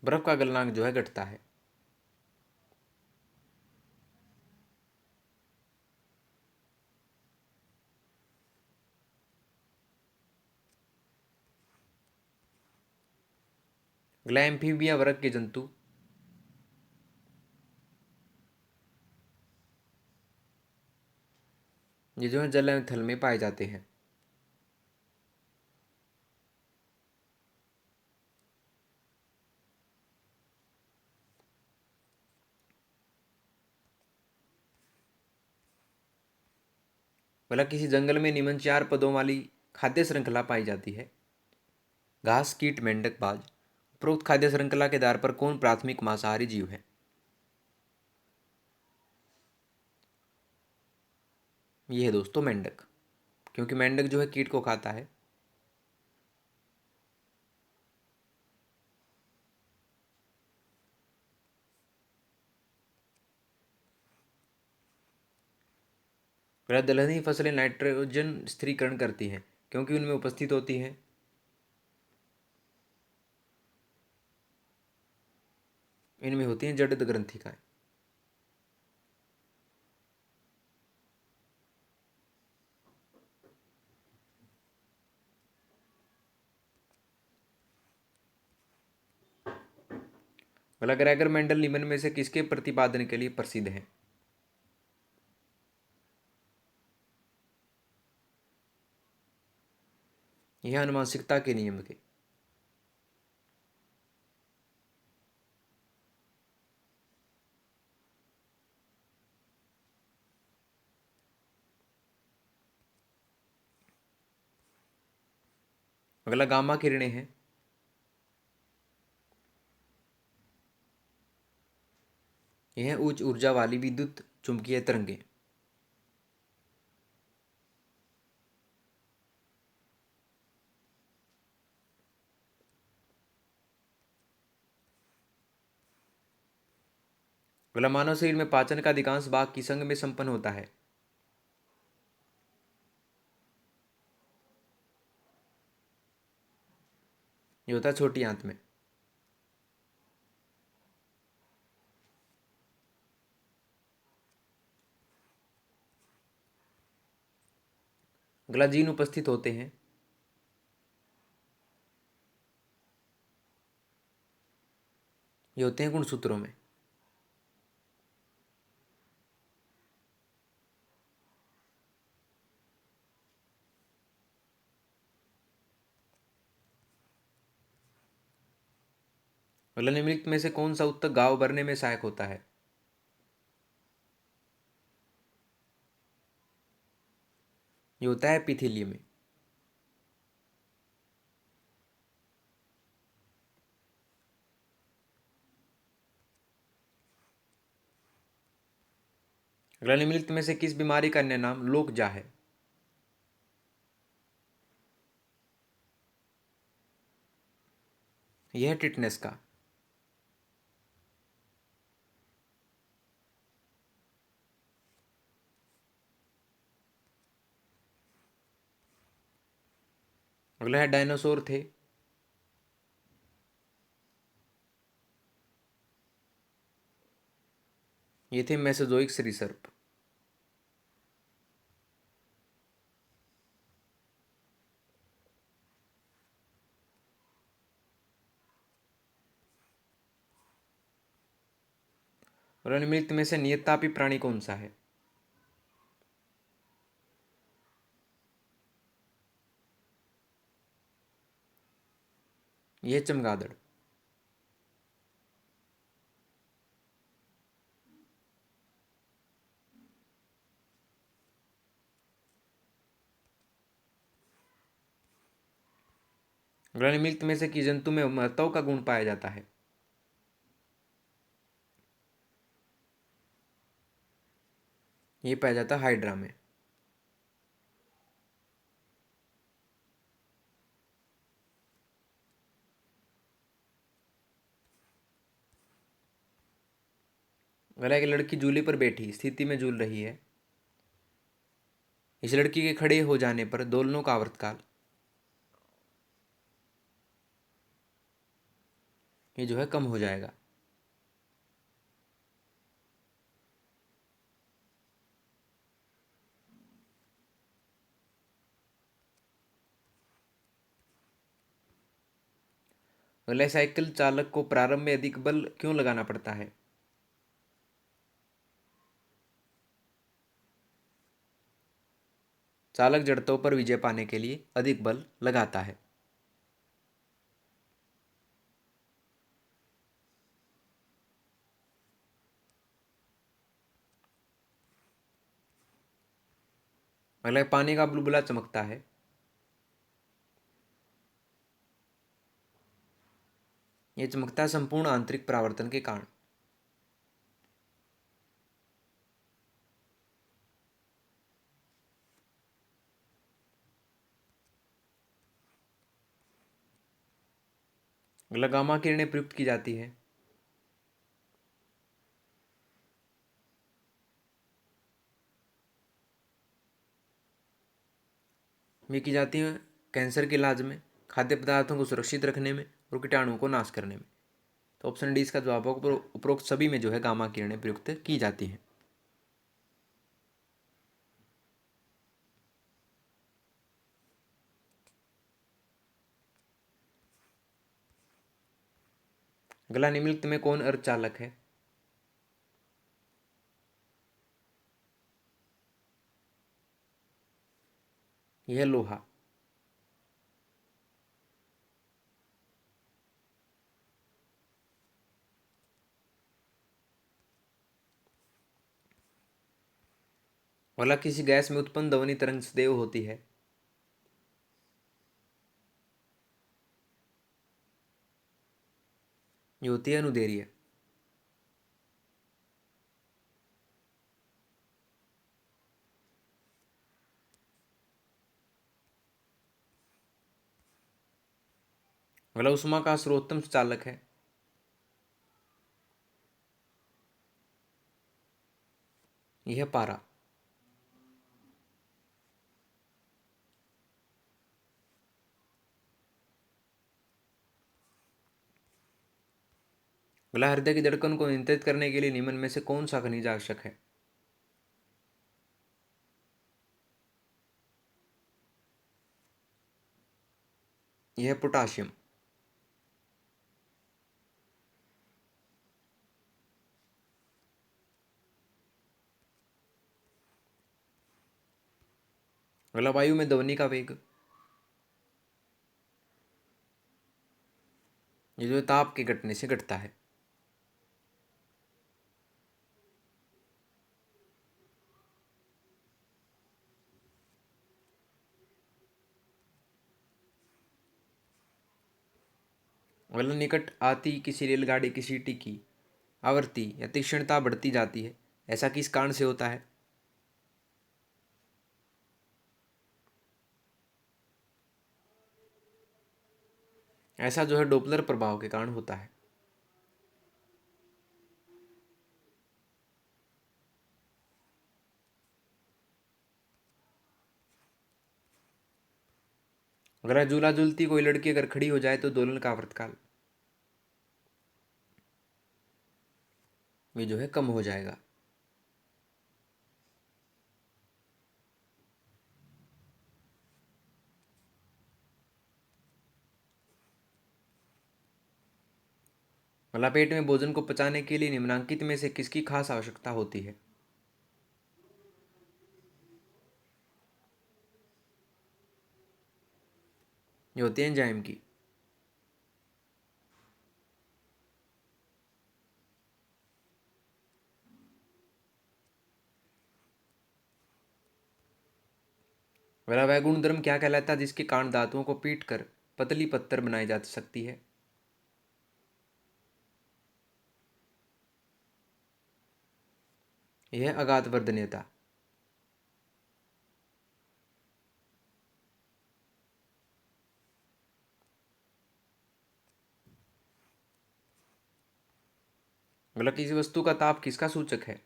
बर्फ का गलनांक जो है घटता है। अगला, एम्फीबिया वर्ग के जंतु ये जो है जल एवं थल में पाए जाते हैं। भला, किसी जंगल में निम्न 4 पदों वाली खाद्य श्रृंखला पाई जाती है? घास, कीट, मेंढक, बाज। उपरोक्त खाद्य श्रृंखला के आधार पर कौन प्राथमिक मांसाहारी जीव है? ये है दोस्तों मेंढक, क्योंकि मेंढक जो है कीट को खाता है। वह दलहनी फसलें नाइट्रोजन स्थिरीकरण करती हैं क्योंकि उनमें उपस्थित होती हैं। इनमें होती हैं जड़ित ग्रंथिकाएं। भला, ग्रेगर मेंडल निम्न में से किसके प्रतिपादन के लिए प्रसिद्ध है? यह आनुवंशिकता के नियम के। अगला, गामा किरणें हैं। यह उच्च ऊर्जा वाली विद्युत चुंबकीय तरंगें। अगला, मानव शरीर में पाचन का अधिकांश भाग किस अंग में संपन्न होता है? ये होता है छोटी आंत में। अगला, जीन उपस्थित होते हैं। ये होते हैं गुणसूत्रों में। अगला, निम्नलिखित में से कौन सा उत्तक घाव भरने में सहायक होता है? ये होता है एपिथेलियम में। अगला, निम्नलिखित में से किस बीमारी का अन्य नाम लोकजा है? यह टिटनेस का। अगला है, डायनासोर थे। ये थे मेसोजोइक सरीसृप। और निम्नलिखित में से नियततापी प्राणी कौन सा है? यह चमगादड़। अगला, निम्नलिखित में से किस जंतु में महत्व का गुण पाया जाता है? ये पाया जाता है हाइड्रा में। अगला, एक लड़की जूली पर बैठी स्थिति में झूल रही है। इस लड़की के खड़े हो जाने पर दोलनों का आवर्तकाल ये जो है कम हो जाएगा। अगला, साइकिल चालक को प्रारंभ में अधिक बल क्यों लगाना पड़ता है? चालक जड़त्व पर विजय पाने के लिए अधिक बल लगाता है। अगला, पानी का बुलबुला चमकता है। यह चमकता है संपूर्ण आंतरिक परावर्तन के कारण। अगला, गामा किरणें प्रयुक्त की जाती है। ये की जाती है कैंसर के इलाज में, खाद्य पदार्थों को सुरक्षित रखने में और कीटाणुओं को नाश करने में। तो ऑप्शन डी इसका जवाब होगा। उपरोक्त सभी में जो है गामा किरणें प्रयुक्त की जाती हैं। अगला, निम्नलिखित में कौन अर्धचालक है? यह लोहा। अगला, किसी गैस में उत्पन्न ध्वनि तरंग सदैव होती है। ये होती है अनुदैर्ध्य। अगला, उष्मा का सर्वोत्तम चालक है। यह पारा। अगला, हृदय की धड़कन को नियंत्रित करने के लिए निम्न में से कौन सा खनिज आवश्यक है? यह पोटाशियम। अगला, वायु में ध्वनि का वेग ये जो ताप के घटने से घटता है। अगला, निकट आती किसी रेलगाड़ी की सीटी की आवृत्ति या तीक्ष्णता बढ़ती जाती है ऐसा किस कारण से होता है? ऐसा जो है डोपलर प्रभाव के कारण होता है। अगर झूला झूलती कोई लड़की अगर खड़ी हो जाए तो दोलन का आवर्तकाल भी जो है कम हो जाएगा। पेट में भोजन को पचाने के लिए निम्नलिखित में से किसकी खास आवश्यकता होती है? ये होती है एंजाइम की। वह गुण धर्म क्या कहलाता है जिसके कारण धातुओं को पीट कर पतली पत्थर बनाई जा सकती है? यह अगाध वर्धनीयता। किसी वस्तु का ताप किसका सूचक है?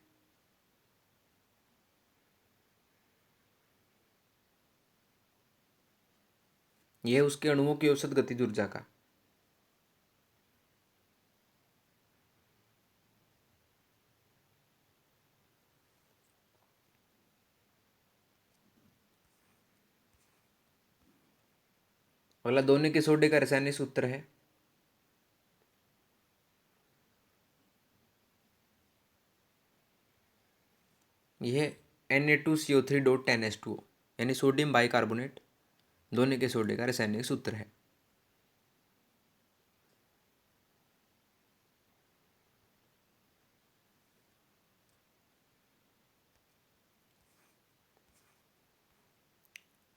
यह उसके अणुओं की औसत गतिज ऊर्जा का। दोनों के सोडे का रासायनिक सूत्र है? यह Na2CO3.10H2O यानी सोडियम बाइकार्बोनेट दोनों के सोडे का रासायनिक सूत्र है।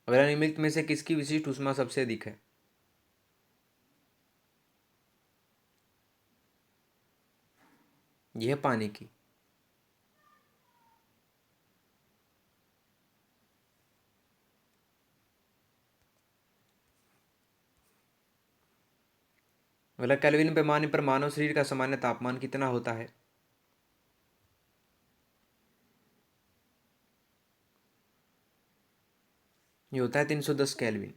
निम्नलिखित में से किसकी विशिष्ट ऊष्मा सबसे अधिक है? यह पानी की। केल्विन पैमाने पर मानव शरीर का सामान्य तापमान कितना होता है? ये होता है 310 केल्विन।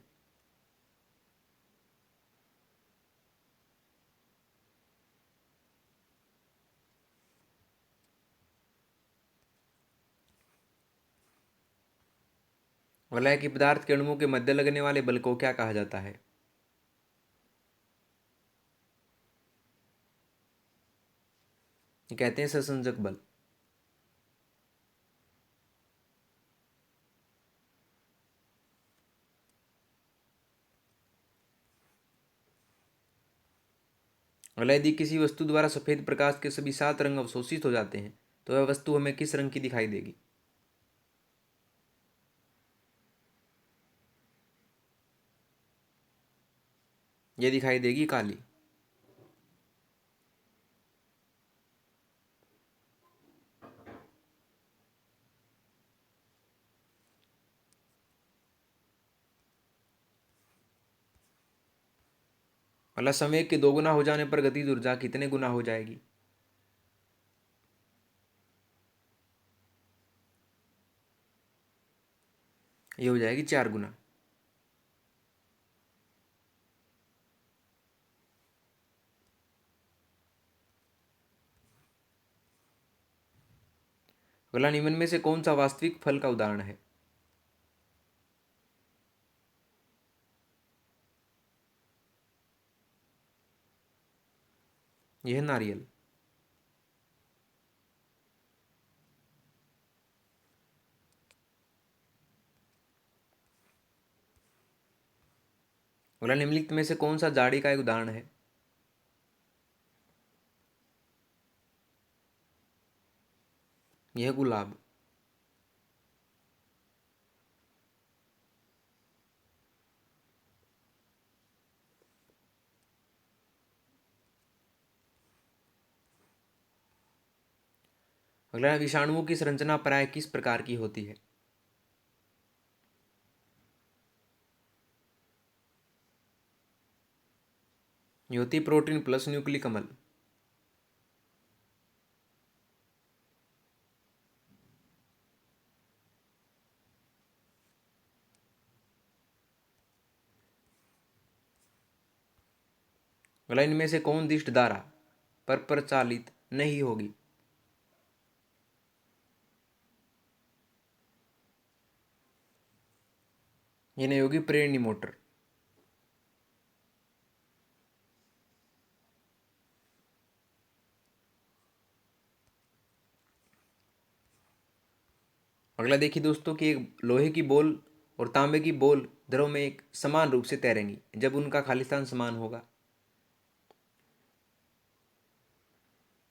वलय की पदार्थ के अणुओं के मध्य लगने वाले बल को क्या कहा जाता है? ये कहते हैं सहसंजक बल। यदि किसी वस्तु द्वारा सफेद प्रकाश के सभी 7 रंग अवशोषित हो जाते हैं तो वह वस्तु हमें किस रंग की दिखाई देगी? ये दिखाई देगी काली। संवेग के 2 गुना हो जाने पर गतिज ऊर्जा कितने गुना हो जाएगी? ये हो जाएगी 4 गुना। निम्न में से कौन सा वास्तविक फल का उदाहरण है? यह नारियल। निम्नलिखित में से कौन सा झाड़ी का एक उदाहरण है? यह गुलाब। अगला, विषाणुओं की संरचना प्राय किस प्रकार की होती है? ये होती प्रोटीन प्लस न्यूक्लिक अम्ल। अगला, इनमें से कौन दिष्ट धारा पर प्रचालित नहीं होगी? ये नहीं होगी प्रेरणी मोटर। अगला देखिए दोस्तों कि एक लोहे की बॉल और तांबे की बॉल द्रव में एक समान रूप से तैरेंगी जब उनका खालिस्तान समान होगा,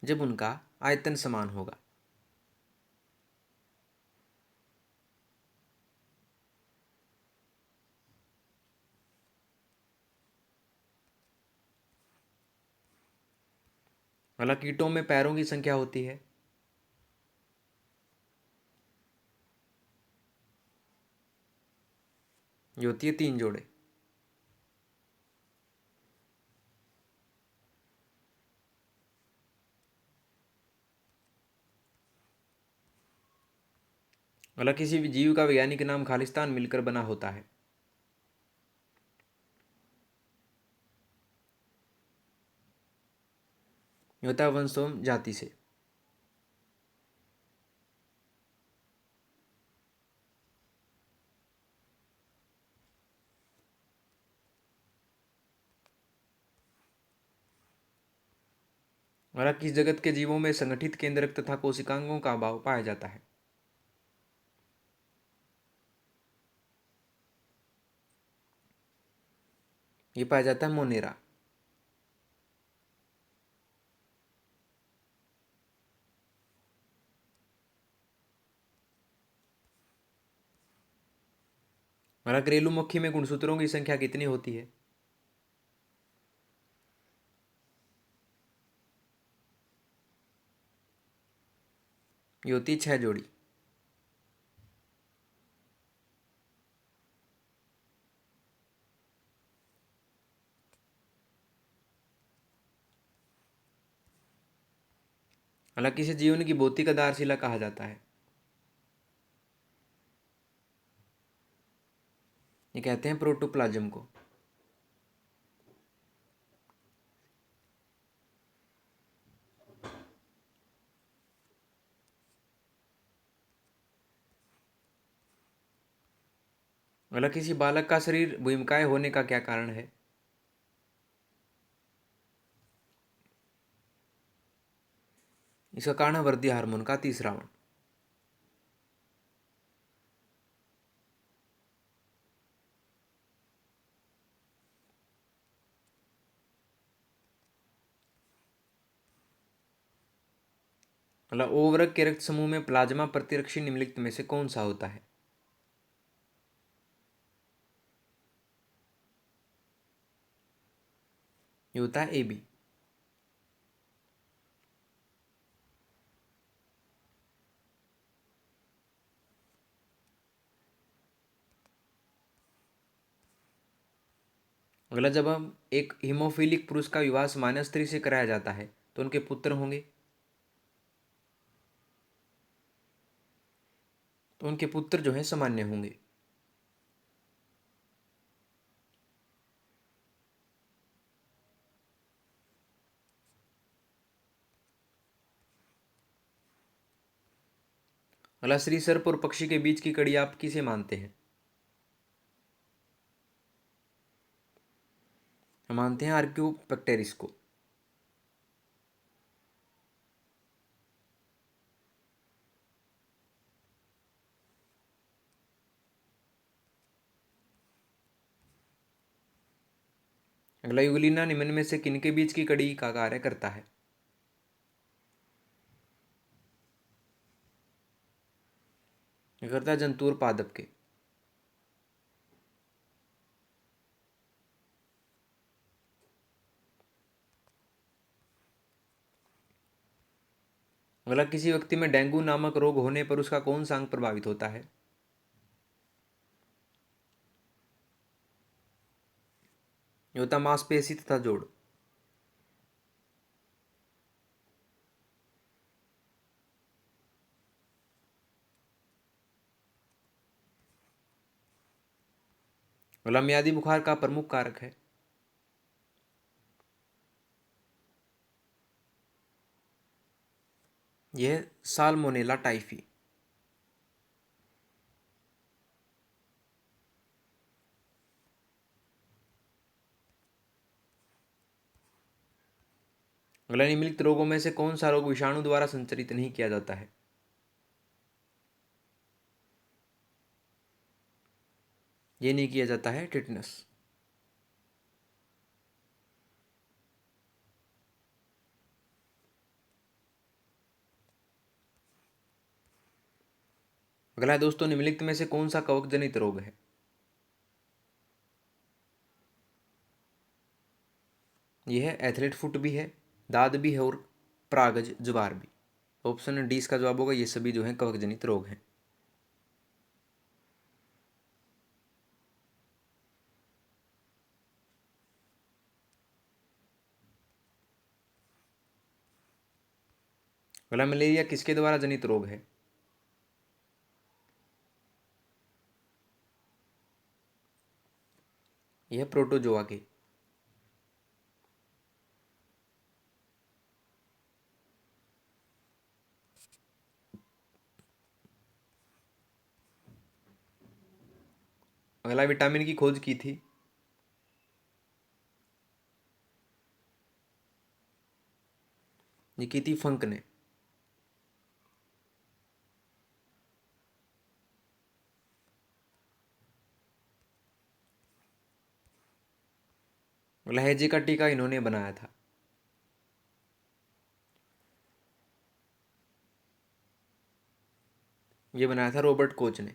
जब उनका आयतन समान होगा। अगला, कीटों में पैरों की संख्या होती है? ये होती है 3 जोड़े। अगला, किसी भी जीव का वैज्ञानिक नाम खालिस्तान मिलकर बना होता है? ये होता है वंशोम जाति से। अगला, किस जगत के जीवों में संगठित केंद्रक तथा कोशिकांगों का अभाव पाया जाता है? ये पाया जाता है मोनेरा। अगला, घरेलू मक्खी में गुणसूत्रों की संख्या कितनी होती है? ये होती है 6 जोड़ी। अगला, किसी जीवन की भौतिक आधारशिला कहा जाता है? ये कहते हैं प्रोटोप्लाज्म को। अगला, किसी बालक का शरीर भूमिकाय होने का क्या कारण है? इसका कारण है वृद्धि हार्मोन का अतिस्रावन। अगला, ओ वर्ग के रक्त समूह में प्लाज्मा प्रतिरक्षी निम्नलिखित में से कौन सा होता है? ये होता है AB। अगला, जब हम एक हीमोफिलिक पुरुष का विवाह सामान्य स्त्री से कराया जाता है तो उनके पुत्र होंगे? तो उनके पुत्र जो है सामान्य होंगे। अगला, स्त्री सर्प और पक्षी के बीच की कड़ी आप किसे मानते हैं? हम मानते हैं आर्क्योपेक्टेरिस को। अगला, यूग्लिना निम्न में से किनके बीच की कड़ी का कार्य करता है? ये करता है जंतु और पादप के। अगला, किसी व्यक्ति में डेंगू नामक रोग होने पर उसका कौन सा अंग प्रभावित होता है? ये होता मांसपेशी तथा जोड़। अगला, मियादी बुखार का प्रमुख कारक है? यह साल्मोनेला टाइफी। अगला, निम्नलिखित रोगों में से कौन सा रोग विषाणु द्वारा संचरित नहीं किया जाता है? ये नहीं किया जाता है टिटनस। अगला है दोस्तों, निम्नलिखित में से कौन सा कवक जनित रोग है? यह है एथलीट फुट भी है, दाद भी है और प्रागज जुबार भी। ऑप्शन डी इसका जवाब होगा, ये सभी जो है कवक जनित रोग हैं। अगला, मलेरिया किसके द्वारा जनित रोग है? यह प्रोटोजोआ के। अगला, विटामिन की खोज की थी? ये की थी फंक ने। अगला, हैजे का टीका इन्होंने बनाया था? ये बनाया था रॉबर्ट कोच ने।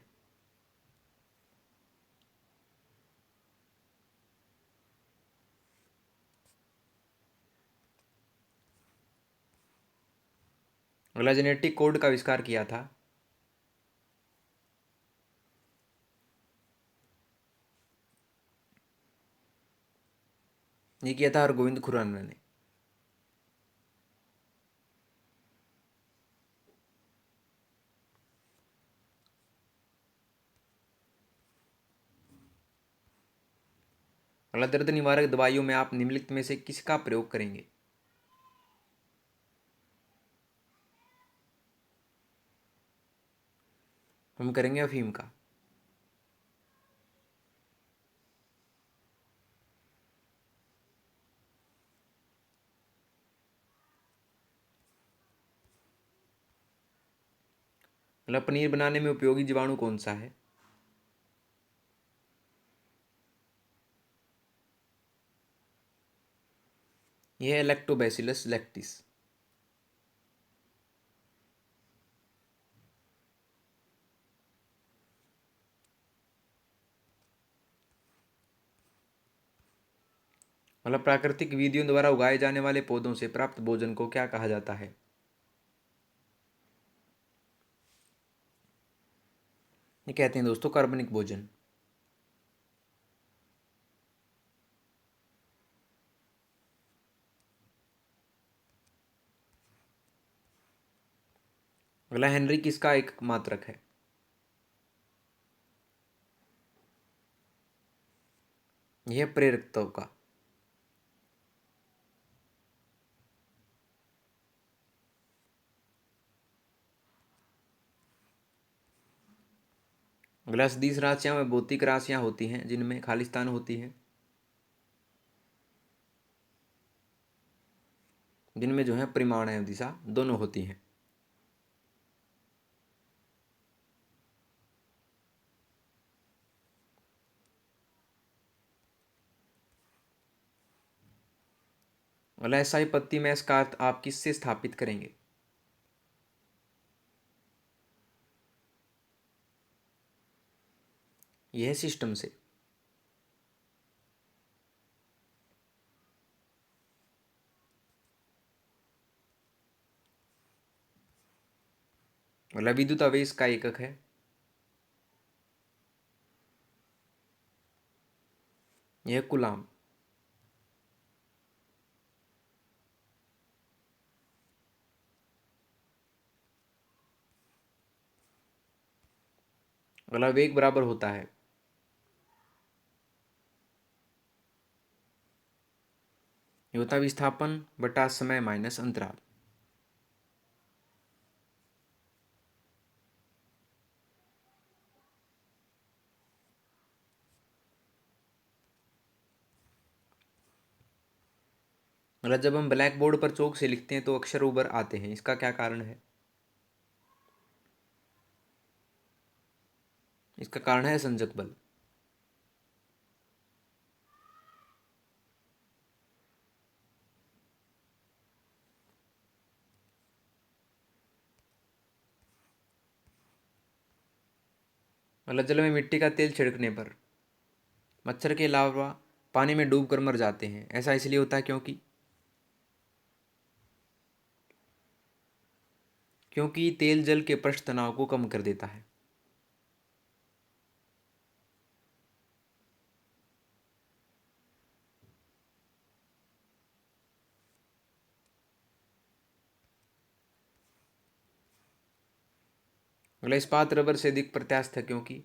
अगला, जेनेटिक कोड का आविष्कार किया था? ये किया था हरगोविंद खुराना ने। अगला, दर्द निवारक दवाइयों में आप निम्नलिखित में से किसका प्रयोग करेंगे? हम करेंगे अफीम का। अगला, पनीर बनाने में उपयोगी जीवाणु कौन सा है? यह है लैक्टोबैसिलस लैक्टिस। मतलब प्राकृतिक विधियों द्वारा उगाए जाने वाले पौधों से प्राप्त भोजन को क्या कहा जाता है? ये कहते हैं दोस्तों कार्बनिक भोजन। अगला, हेनरी किसका एक मात्रक है? यह प्रेरकत्व का। अगला, सदिश राशियां में भौतिक राशियां होती हैं जिनमें खालिस्तान होती है, जिनमें जो है परिमाण एवं दिशा दोनों होती हैं। अगला, एसआई पत्ती में इसका अर्थ आप किससे स्थापित करेंगे? यह सिस्टम से। मतलब विद्युत आवेश का एकक है। यह कूलाम। अगला वेग बराबर होता है। ये होता है विस्थापन बटा समय माइनस अंतराल। मतलब जब हम ब्लैक बोर्ड पर चौक से लिखते हैं तो अक्षर ऊपर आते हैं, इसका क्या कारण है? इसका कारण है संजक बल। मतलब जल में मिट्टी का तेल छिड़कने पर मच्छर के अलावा पानी में डूब कर मर जाते हैं, ऐसा इसलिए होता है क्योंकि तेल जल के पृष्ठ तनाव को कम कर देता है। अगला इस्पात रबर से अधिक प्रत्यास्थ है क्योंकि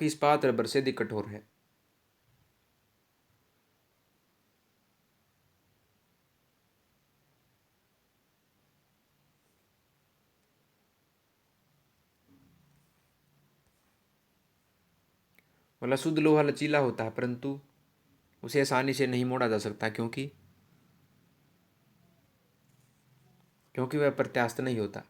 इस्पात रबर से अधिक कठोर है। मतलब शुद्ध लोहा लचीला होता है परंतु उसे आसानी से नहीं मोड़ा जा सकता क्योंकि वह प्रत्यास्थ नहीं होता।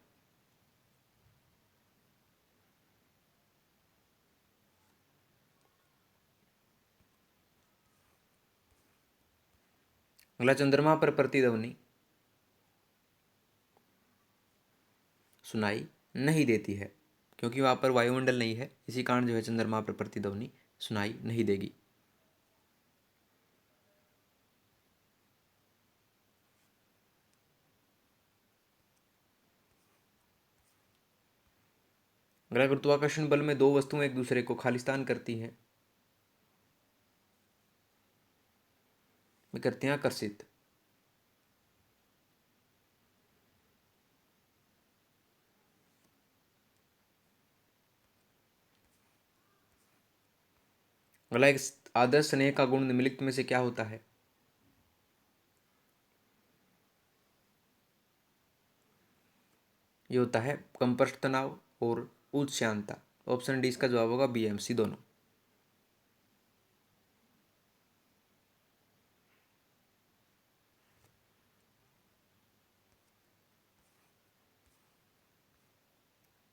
अगला चंद्रमा पर प्रतिध्वनि सुनाई नहीं देती है क्योंकि वहां पर वायुमंडल नहीं है, इसी कारण जो है चंद्रमा पर प्रतिध्वनि सुनाई नहीं देगी। अगला गुरुत्वाकर्षण बल में दो वस्तुएं एक दूसरे को खालिस्तान करती हैं, वे करते हैं आकर्षित। अगला एक आदर्श स्नेह का गुण निम्नलिखित में से क्या होता है? ये होता है कम पृष्ठ तनाव और उच्च श्यानता। ऑप्शन डी इसका जवाब होगा, बीएमसी दोनों।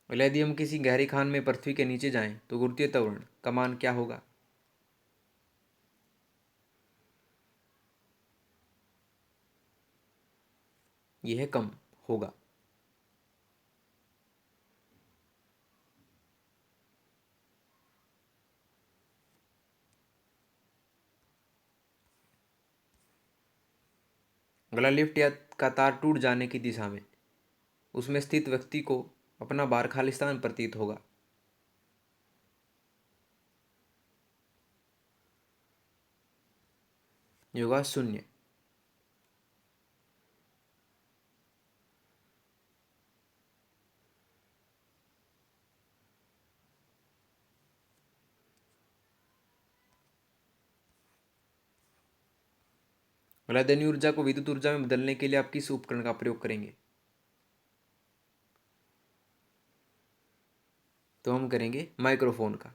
अगला यदि हम किसी गहरी खान में पृथ्वी के नीचे जाएं तो गुरुत्वीय त्वरण का मान क्या होगा? यह कम होगा। अगला लिफ्ट या का तार टूट जाने की दिशा में उसमें स्थित व्यक्ति को अपना भार खालिस्तान प्रतीत होगा। ये होगा शून्य। अगला दैनिक ऊर्जा को विद्युत ऊर्जा में बदलने के लिए आप किस उपकरण का प्रयोग करेंगे? तो हम करेंगे माइक्रोफोन का।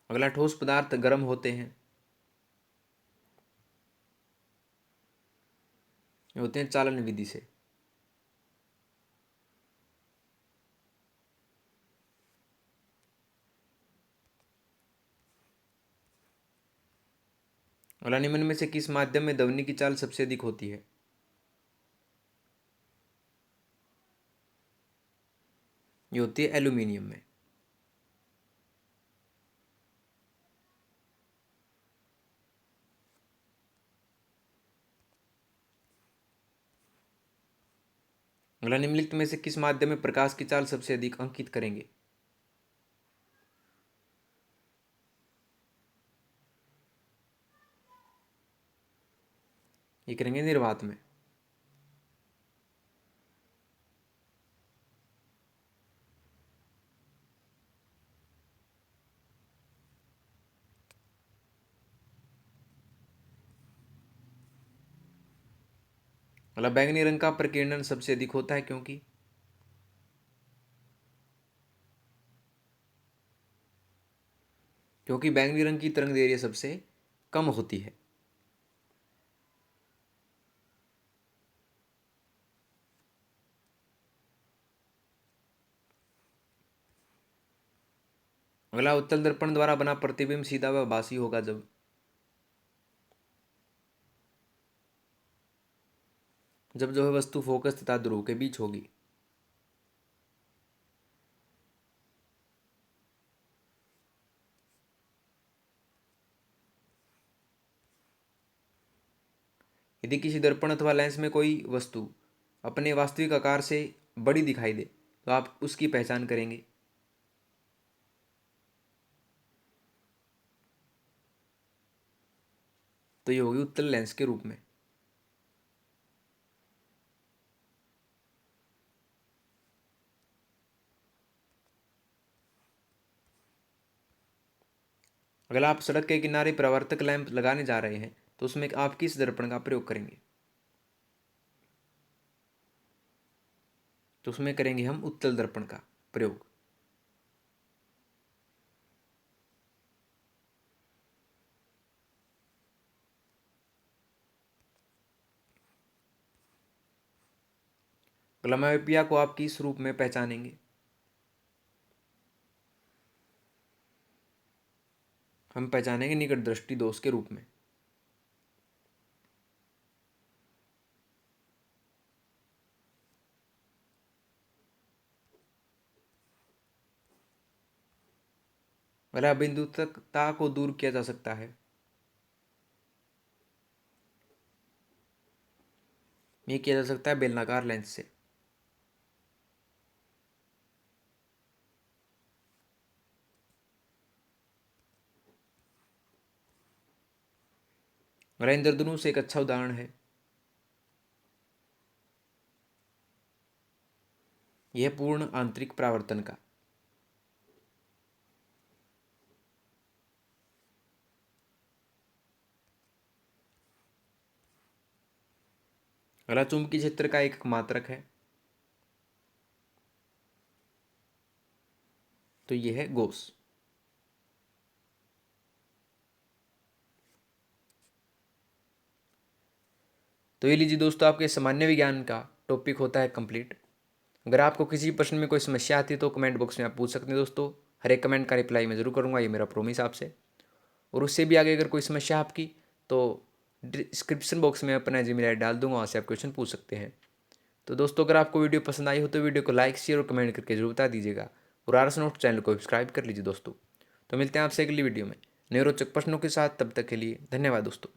अगला ठोस पदार्थ गर्म होते हैं, ये होते हैं चालन विधि से। अगला निम्न में से किस माध्यम में ध्वनि की चाल सबसे अधिक होती है? ये ये होती है एल्यूमिनियम में। अगला, निम्नलिखित में से किस माध्यम में प्रकाश की चाल सबसे अधिक अंकित करेंगे? ये करेंगे निर्वात में। अगला, बैंगनी रंग का प्रकीर्णन सबसे अधिक होता है क्योंकि? क्योंकि बैंगनी रंग की तरंग दैर्घ्य सबसे कम होती है। अगला, उत्तल दर्पण द्वारा बना प्रतिबिंब सीधा व आभासी होगा जब जो है वस्तु फोकस तथा ध्रुव के बीच होगी। यदि किसी दर्पण अथवा लेंस में कोई वस्तु अपने वास्तविक आकार से बड़ी दिखाई दे तो आप उसकी पहचान करेंगे। तो ये होगी उत्तल लेंस के रूप में। अगर आप सड़क के किनारे परावर्तक लैंप लगाने जा रहे हैं तो उसमें आप किस दर्पण का प्रयोग करेंगे? तो उसमें करेंगे हम उत्तल दर्पण का प्रयोग। ग्लैमायोपिया को आप किस रूप में पहचानेंगे? हम पहचानेंगे निकट दृष्टि दोष के रूप में। अगला, बिंदुतकता को दूर किया जा सकता है। ये किया जा सकता है बेलनाकार लेंस से। अगला, इंद्रधनुष एक अच्छा उदाहरण है। यह पूर्ण आंतरिक परावर्तन का। अगला, चुंबकीय क्षेत्र का एक मात्रक है। तो यह है गॉस। तो ये लीजिए दोस्तों, आपके सामान्य विज्ञान का टॉपिक होता है कंप्लीट। अगर आपको किसी प्रश्न में कोई समस्या आती है तो कमेंट बॉक्स में आप पूछ सकते हैं दोस्तों। हर एक कमेंट का रिप्लाई मैं जरूर करूँगा, ये मेरा प्रॉमिस आपसे। और उससे भी आगे अगर कोई समस्या आपकी तो डिस्क्रिप्शन बॉक्स में अपना जीमेल आईडी डाल दूंगा, वहाँ से आप क्वेश्चन पूछ सकते हैं। तो दोस्तों, अगर आपको वीडियो पसंद आई हो तो वीडियो को लाइक शेयर और कमेंट करके जरूर बता दीजिएगा। और आरएस नोट चैनल को सब्सक्राइब कर लीजिए दोस्तों। तो मिलते हैं आपसे अगली वीडियो में नए रोचक प्रश्नों के साथ। तब तक के लिए धन्यवाद दोस्तों।